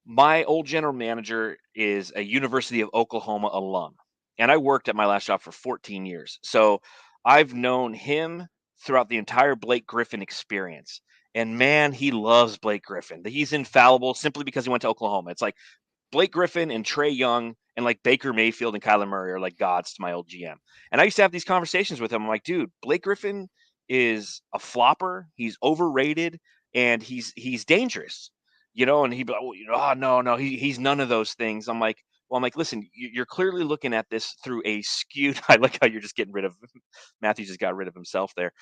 my old general manager is a University of Oklahoma alum, and I worked at my last job for 14 years. So I've known him throughout the entire Blake Griffin experience. And man, he loves Blake Griffin. He's infallible simply because he went to Oklahoma. It's like Blake Griffin and Trey Young and like Baker Mayfield and Kyler Murray are like gods to my old GM. And I used to have these conversations with him. I'm like, dude, Blake Griffin is a flopper. He's overrated and he's dangerous, and he'd be like, oh, no, he's none of those things. I'm like, listen, you're clearly looking at this through a skewed. I like how you're just getting rid of Matthew. Just got rid of himself there.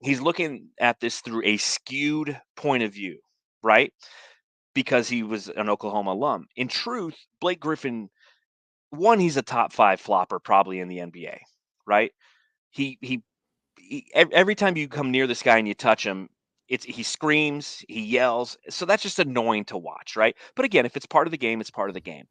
He's looking at this through a skewed point of view, right? Because he was an Oklahoma alum. In truth, Blake Griffin, one, he's a top 5 flopper probably in the NBA, right? He every time you come near this guy and you touch him, he screams, he yells. So that's just annoying to watch, right? But again, if it's part of the game, it's part of the game.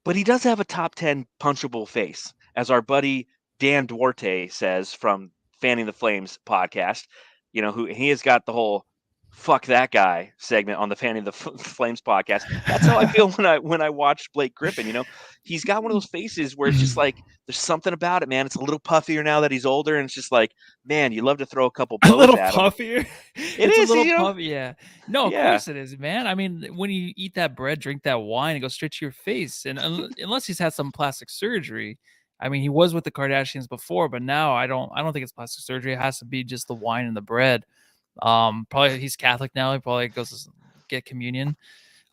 But he does have a top 10 punchable face, as our buddy Dan Duarte says from Fanning the Flames podcast. Who he has got the whole "fuck that guy" segment on the Fanning the Flames podcast. That's how I feel when I watch Blake Griffin. He's got one of those faces where it's just like there's something about it, man. It's a little puffier now that he's older, and it's just like, man, you love to throw a couple A blows little at him. puffier. It It's is, a little puffy. Yeah. No, of Yeah. course it is, man. I mean, when you eat that bread, drink that wine, it goes straight to your face. And unless he's had some plastic surgery, I mean, he was with the Kardashians before, but now I don't think it's plastic surgery. It has to be just the wine and the bread. Probably he's Catholic now. He probably goes to get communion.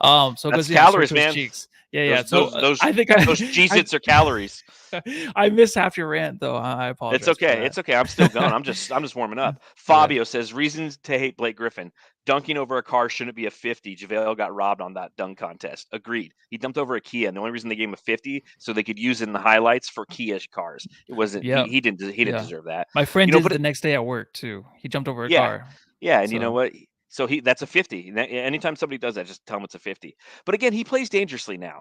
So it That's goes calories, straight to man. his cheeks. Yeah. Those I think those Cheez-Its are calories. I missed half your rant though. I apologize. It's okay. It's okay. I'm still going. I'm just warming up. Fabio says reasons to hate Blake Griffin. Dunking over a car shouldn't be a 50. JaVale got robbed on that dunk contest. Agreed. He dumped over a Kia, and the only reason they gave him a 50 so they could use it in the highlights for Kia cars. It wasn't. Yep. He didn't deserve that. My friend did the next day at work too. He jumped over a car. Yeah, and you know what? So that's a 50. Anytime somebody does that, just tell them it's a 50. But again, he plays dangerously now.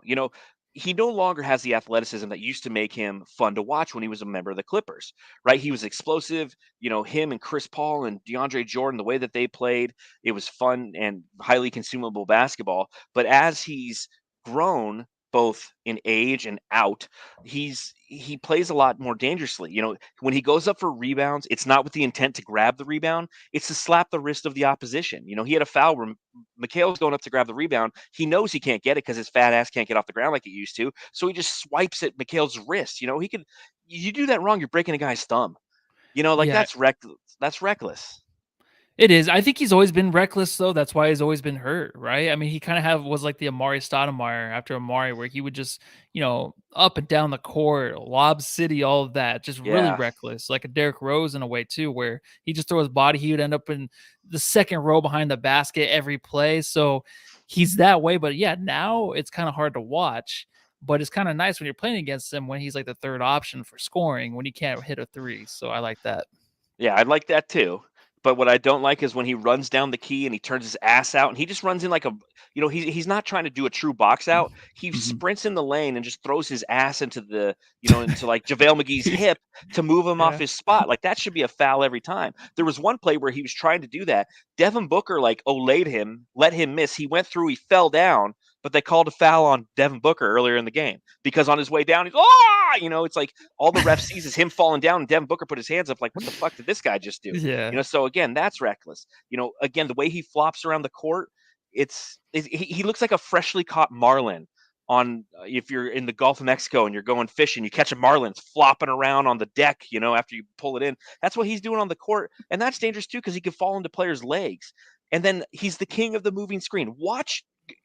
He no longer has the athleticism that used to make him fun to watch when he was a member of the Clippers, right? He was explosive. Him and Chris Paul and DeAndre Jordan, the way that they played, it was fun and highly consumable basketball. But as he's grown, both in age and out, he plays a lot more dangerously. When he goes up for rebounds, it's not with the intent to grab the rebound, it's to slap the wrist of the opposition. He had a foul where Mikal's going up to grab the rebound. He knows he can't get it because his fat ass can't get off the ground like he used to. So he just swipes at Mikal's wrist. You do that wrong, you're breaking a guy's thumb. That's reckless. That's reckless. It is. I think he's always been reckless, though. That's why he's always been hurt, right? I mean, he kind of was like the Amari Stoudemire after Amari, where he would just, up and down the court, lob city, all of that, just really reckless, like a Derrick Rose in a way too, where he just throw his body, he would end up in the second row behind the basket every play. So he's that way. But yeah, now it's kind of hard to watch. But it's kind of nice when you're playing against him when he's like the third option for scoring when he can't hit a three. So I like that. Yeah, I like that too. But what I don't like is when he runs down the key and he turns his ass out and he just runs in like he's not trying to do a true box out. He sprints in the lane and just throws his ass into into like JaVale McGee's hip to move him off his spot. Like that should be a foul every time. There was one play where he was trying to do that. Devin Booker olayed him, let him miss. He went through, he fell down, but they called a foul on Devin Booker earlier in the game because on his way down, he's it's like all the ref sees is him falling down, and Devin Booker put his hands up like, what the fuck did this guy just do? Yeah. So again, that's reckless. Again, the way he flops around the court, he looks like a freshly caught marlin on if you're in the Gulf of Mexico and you're going fishing, you catch a marlin, it's flopping around on the deck, after you pull it in. That's what he's doing on the court. And that's dangerous too, because he can fall into players' legs. And then he's the king of the moving screen.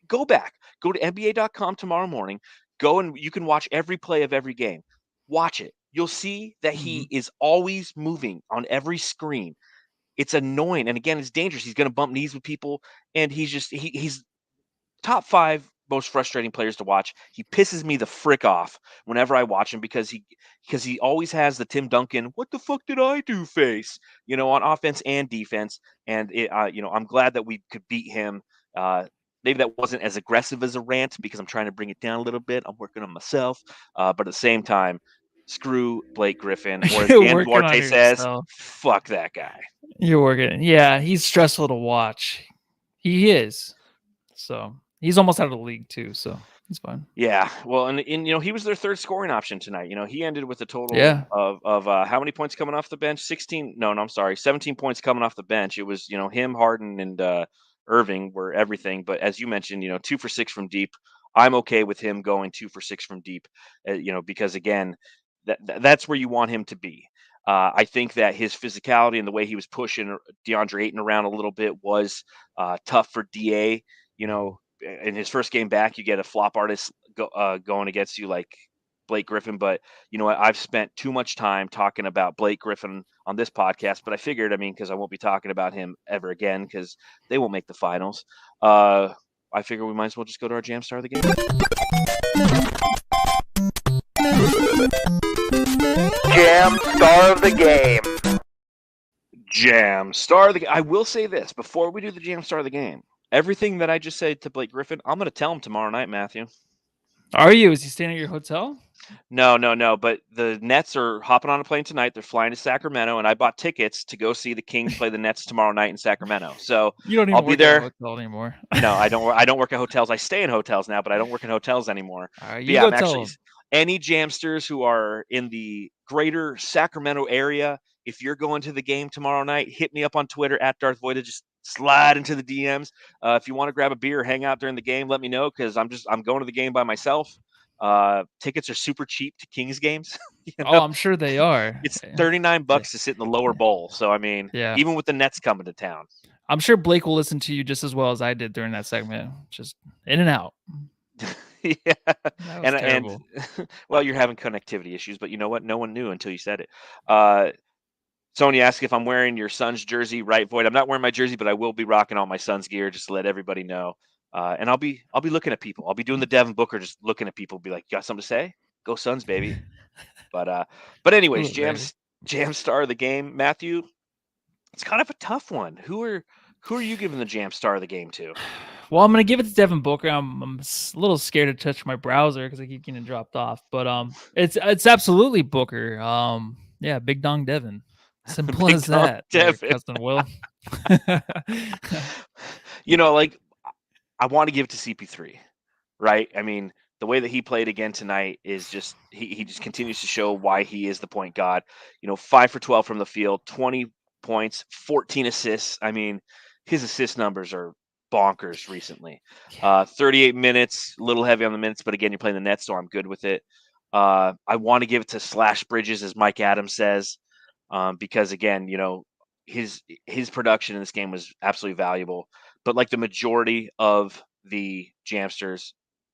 Go back, go to NBA.com tomorrow morning, go and you can watch every play of every game. Watch it. You'll see that he is always moving on every screen. It's annoying. And again, it's dangerous. He's going to bump knees with people. And he's top 5 most frustrating players to watch. He pisses me the frick off whenever I watch him because he always has the Tim Duncan, what the fuck did I do face, on offense and defense. And I'm glad that we could beat him. Maybe that wasn't as aggressive as a rant because I'm trying to bring it down a little bit. I'm working on myself. But at the same time, screw Blake Griffin, or as You're Dan working on Duarte says, yourself. fuck that guy. You're working. Yeah, he's stressful to watch. He is. So he's almost out of the league too. So it's fine. Yeah, well, and he was their third scoring option tonight. He ended with a total of how many points coming off the bench? 16. No, I'm sorry, 17 points coming off the bench. It was him, Harden, and Irving were everything. But as you mentioned, 2 for 6 from deep. I'm okay with him going 2 for 6 from deep. Because again, that's where you want him to be. I think that his physicality and the way he was pushing DeAndre Ayton around a little bit was tough for DA. In his first game back, you get a flop artist going against you like Blake Griffin. But you know what? I've spent too much time talking about Blake Griffin on this podcast. But I figured, because I won't be talking about him ever again because they won't make the finals. I figure we might as well just go to our Jam Star of the Game. Jam Star of the Game. Jam Star of the Game. I will say this before we do the Jam Star of the Game. Everything that I just said to Blake Griffin, I'm going to tell him tomorrow night, Matthew. Are you? Is he staying at your hotel? No. But the Nets are hopping on a plane tonight. They're flying to Sacramento, and I bought tickets to go see the Kings play the Nets tomorrow night in Sacramento. So you don't even I'll work be there. At a hotel anymore. No, I don't. I don't work at hotels. I stay in hotels now, but I don't work in hotels anymore. You go tell them. Any Jamsters who are in the greater Sacramento area, if you're going to the game tomorrow night, hit me up on Twitter at Darth Voida. Just slide into the DMs. If you want to grab a beer, hang out during the game, let me know because I'm going to the game by myself. Tickets are super cheap to Kings games. Oh, I'm sure they are. It's $39 to sit in the lower bowl. So even with the Nets coming to town, I'm sure Blake will listen to you just as well as I did during that segment. Just in and out. Yeah, and well, you're having connectivity issues, but you know what? No one knew until you said it. Sony asked if I'm wearing your son's jersey, right, Void? I'm not wearing my jersey, but I will be rocking all my son's gear just to let everybody know. And I'll be looking at people. I'll be doing the Devin Booker, just looking at people, be like, "You got something to say? Go Suns, baby!" But anyways, Jam Star of the Game, Matthew. It's kind of a tough one. Who are you giving the Jam Star of the Game to? Well, I'm gonna give it to Devin Booker. I'm a little scared to touch my browser because I keep getting dropped off. But it's absolutely Booker. Yeah, Big Dong Devin. Simple as that. Cousin Will. I want to give it to CP3, right? The way that he played again tonight is just he just continues to show why he is the point god. 5 for 12 from the field, 20 points, 14 assists. His assist numbers are bonkers recently. 38 minutes, a little heavy on the minutes, but again, you're playing the Nets, so I'm good with it. I want to give it to /Bridges, as Mike Adams says, because again, his production in this game was absolutely valuable. But like the majority of the Jamsters,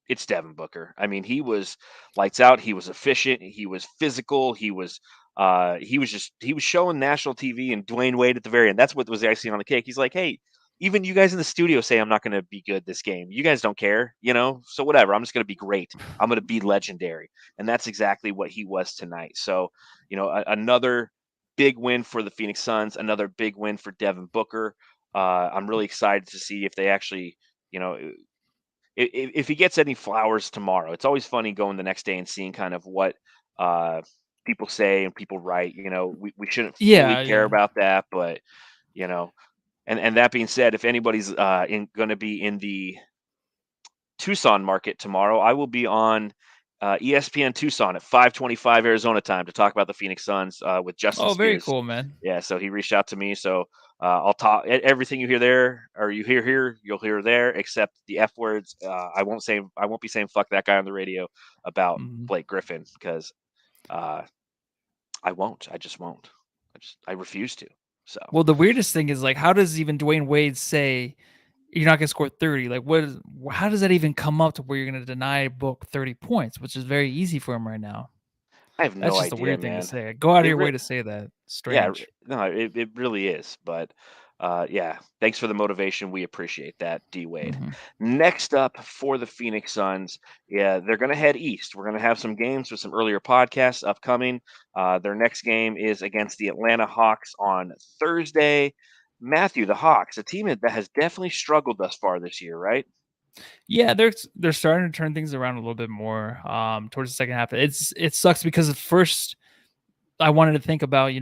it's Devin Booker. He was lights out. He was efficient. He was physical. He was showing national TV and Dwayne Wade at the very end. That's what was the icing on the cake. He's like, hey, even you guys in the studio say I'm not going to be good this game. You guys don't care, so whatever. I'm just going to be great. I'm going to be legendary. And that's exactly what he was tonight. So, another big win for the Phoenix Suns, another big win for Devin Booker. I'm really excited to see if they actually, if he gets any flowers tomorrow. It's always funny going the next day and seeing kind of what people say and people write. We shouldn't fully care about that, but and that being said, if anybody's going to be in the Tucson market tomorrow, I will be on ESPN Tucson at 5:25 Arizona time to talk about the Phoenix Suns with Justin Spears. Very cool, man. Yeah, so he reached out to me. So I'll talk everything you hear there, or you hear here, you'll hear there, except the F words. I won't be saying fuck that guy on the radio about Mhm. Blake Griffin because I won't. I just won't. I refuse to. So Well, the weirdest thing is like, how does even Dwayne Wade say you're not going to score 30? Like, how does that even come up to where you're going to deny Book 30 points, which is very easy for him right now? I have That's no just a idea, weird thing to man. say. Go out of It your way re- to say that. yeah, Strange. no, it really is. But yeah, thanks for the motivation. We appreciate that, D Wade. Mhm. Next up for the Phoenix Suns, yeah, they're going to head east. We're going to have some games with some earlier podcasts upcoming. Their next game is against the Atlanta Hawks on Thursday. Matthew, the Hawks, a team that has definitely struggled thus far this year, right? Yeah, they're starting to turn things around a little bit more towards the second half. It sucks because at first I wanted to think about,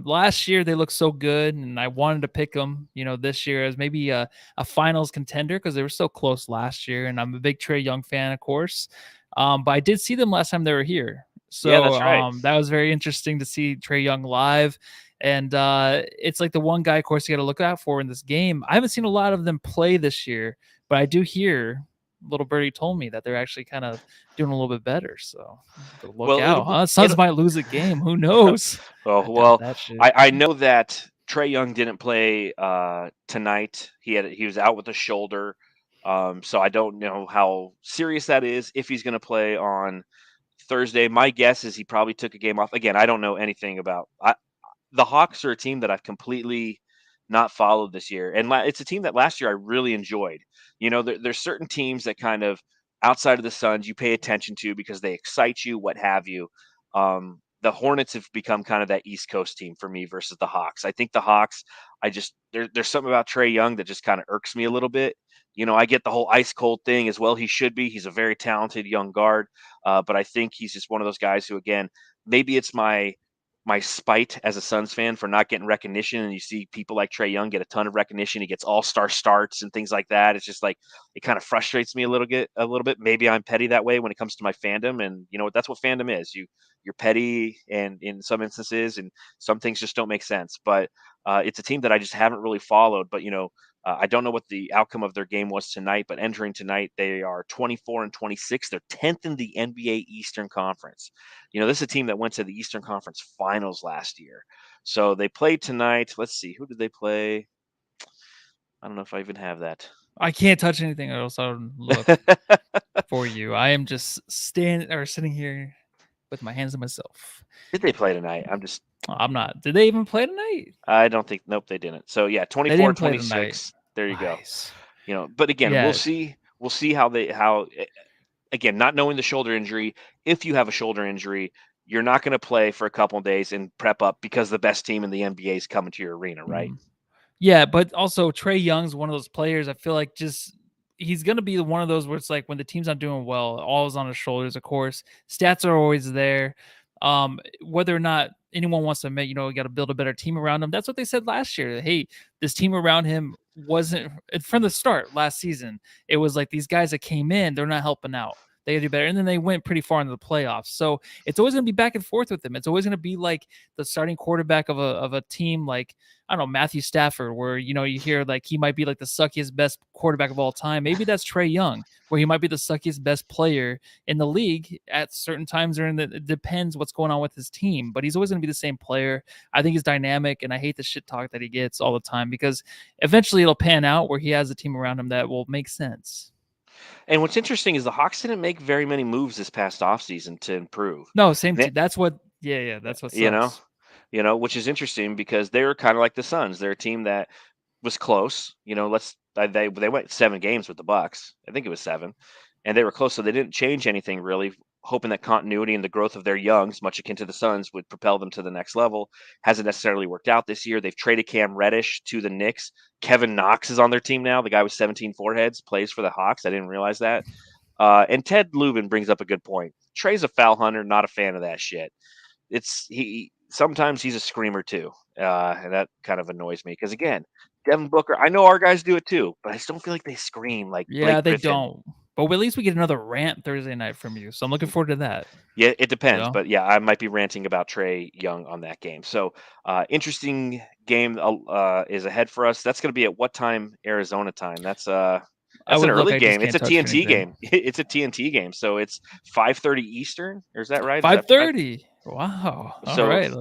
last year they looked so good and I wanted to pick them, this year as maybe a finals contender because they were so close last year. And I'm a big Trae Young fan, of course. But I did see them last time they were here. Yeah, So that's right. that was very interesting to see Trae Young live. And it's like the one guy, of course, you got to look out for in this game. I haven't seen a lot of them play this year, but I do hear little birdie told me that they're actually kind of doing a little bit better. So look Well, out, huh? Suns might lose a game. Who knows? Oh I doubt well, that shit. I know that Trey Young didn't play tonight. He was out with a shoulder, so I don't know how serious that is. If he's going to play on Thursday, my guess is he probably took a game off. Again, I don't know anything about. The Hawks are a team that I've completely not followed this year, and it's a team that last year I really enjoyed. There's certain teams that kind of outside of the Suns you pay attention to because they excite you, what have you. The Hornets have become kind of that East Coast team for me versus the Hawks. I think the Hawks, there's something about Trey Young that just kind of irks me a little bit. I get the whole ice cold thing as well. He should be. He's a very talented young guard, but I think he's just one of those guys who, again, maybe it's my spite as a Suns fan for not getting recognition. And you see people like Trey Young get a ton of recognition. He gets all-star starts and things like that. It's just like it kind of frustrates me a little bit. Maybe I'm petty that way when it comes to my fandom. And that's what fandom is. You're petty and in some instances, and some things just don't make sense. But it's a team that I just haven't really followed. But I don't know what the outcome of their game was tonight, but entering tonight, they are 24-26. They're 10th in the NBA Eastern Conference. This is a team that went to the Eastern Conference Finals last year. So they played tonight. Let's see, who did they play? I don't know if I even have that. I can't touch anything else. I'll look for you. I am just sitting here with my hands to myself. Did they play tonight? I'm not. Did they even play tonight? I don't think. Nope, they didn't. So yeah, They didn't play tonight. 24-26. There you go. Nice. But again, we'll Yeah. see. We'll see how again, not knowing the shoulder injury. If you have a shoulder injury, you're not going to play for a couple of days and prep up because the best team in the NBA is coming to your arena, right? Yeah, but also Trey Young's one of those players. I feel like he's going to be one of those where it's like when the team's not doing well, all is on his shoulders. Of course, stats are always there. Whether or not anyone wants to admit, you got to build a better team around him. That's what they said last year. Hey, this team around him wasn't from the start last season. It was like these guys that came in, they're not helping out. They gotta do better. And then they went pretty far into the playoffs. So it's always going to be back and forth with them. It's always going to be like the starting quarterback of a team like, I don't know, Matthew Stafford, where, you hear like he might be like the suckiest best quarterback of all time. Maybe that's Trey Young, where he might be the suckiest best player in the league at certain times, it depends what's going on with his team. But he's always going to be the same player. I think he's dynamic, and I hate the shit talk that he gets all the time because eventually it'll pan out where he has a team around him that will make sense. And what's interesting is the Hawks didn't make very many moves this past offseason to improve. No, same team. That's what. Yeah, that's what sucks. Which is interesting because they were kind of like the Suns. They're a team that was close. They went 7 games with the Bucks. I think it was 7, and they were close. So they didn't change anything really, hoping that continuity and the growth of their youngs, much akin to the Suns, would propel them to the next level. Hasn't necessarily worked out this year. They've traded Cam Reddish to the Knicks. Kevin Knox is on their team now. The guy with 17 foreheads plays for the Hawks. I didn't realize that. And Ted Lubin brings up a good point. Trey's a foul hunter, not a fan of that shit. Sometimes he's a screamer too, and that kind of annoys me because again, Devin Booker. I know our guys do it too, but I just don't feel like they scream like Yeah, Blake they Griffin. don't. But at least we get another rant Thursday night from you. So I'm looking forward to that. Yeah, it depends, know? but yeah, I might be ranting about Trey Young on that game. So, interesting game is ahead for us. That's going to be at what time? Arizona time. That's I an would look. early I just game. It's can't a touch TNT anything. game. It's a TNT game. So it's 5:30 Eastern. Or is that right? Is that 5:30. Wow. So- All right.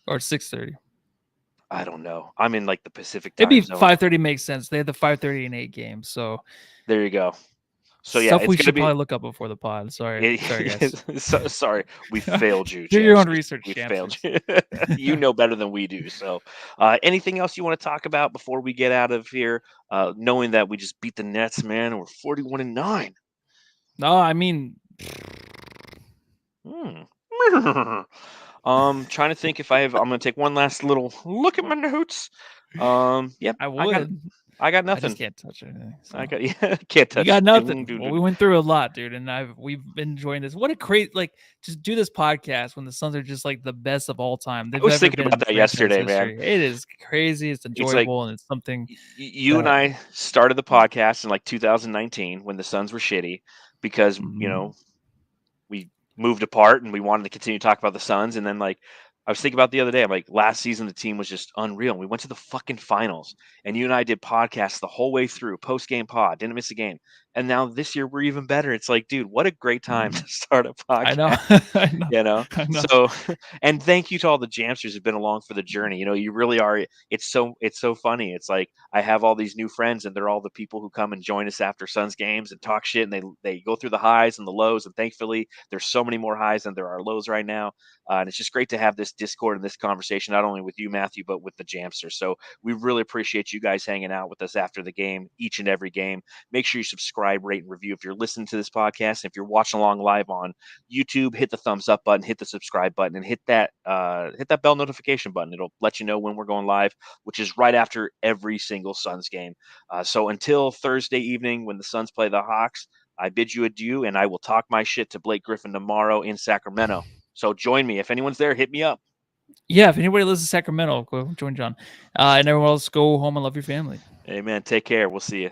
Or 6:30. I don't know. I'm in like the Pacific Maybe time zone. 5:30 makes sense. They had the 5:30 and 8 game. So There you go. So yeah, stuff it's we going to should be. probably look up before the pod. Sorry, guys. Sorry, we failed you. Do your own Jamsters. research, We Jamsters. failed you. You know better than we do. So, anything else you want to talk about before we get out of here? Knowing that we just beat the Nets, man, and we're 41-9. No, I mean, Trying to think if I'm gonna take one last little look at my notes. Yep, I would. I got I nothing. just can't touch anything. So. I got can't touch. You got nothing. Dude. Well, we went through a lot, dude, and we've been enjoying this. What a great just do this podcast when the Suns are just like the best of all time. I was thinking about that yesterday, man. It is crazy. It's enjoyable, and it's something. You and I started the podcast in like 2019 when the Suns were shitty because we moved apart and we wanted to continue to talk about the Suns, and then like. I was thinking about the other day. I'm like, last season the team was just unreal. We went to the fucking finals, and you and I did podcasts the whole way through, post game pod, didn't miss a game. And now this year we're even better. It's like, dude, what a great time to start a podcast. I know. You know? I know. So, and thank you to all the Jamsters who've been along for the journey. You know, you really are. It's so funny. It's like I have all these new friends, and they're all the people who come and join us after Suns games and talk shit, and they go through the highs and the lows. And thankfully, there's so many more highs than there are lows right now. And it's just great to have this Discord and this conversation, not only with you, Matthew, but with the Jamsters. So we really appreciate you guys hanging out with us after the game, each and every game. Make sure you subscribe, rate, and review if you're listening to this podcast. If you're watching along live on YouTube, hit the thumbs up button, hit the subscribe button, and hit that bell notification button. It'll let you know when we're going live, which is right after every single Suns game. So until Thursday evening when the Suns play the Hawks, I bid you adieu, and I will talk my shit to Blake Griffin tomorrow in Sacramento. So join me. If anyone's there, hit me up. Yeah, if anybody lives in Sacramento, go join John. And everyone else, go home and love your family. Amen. Take care. We'll see you.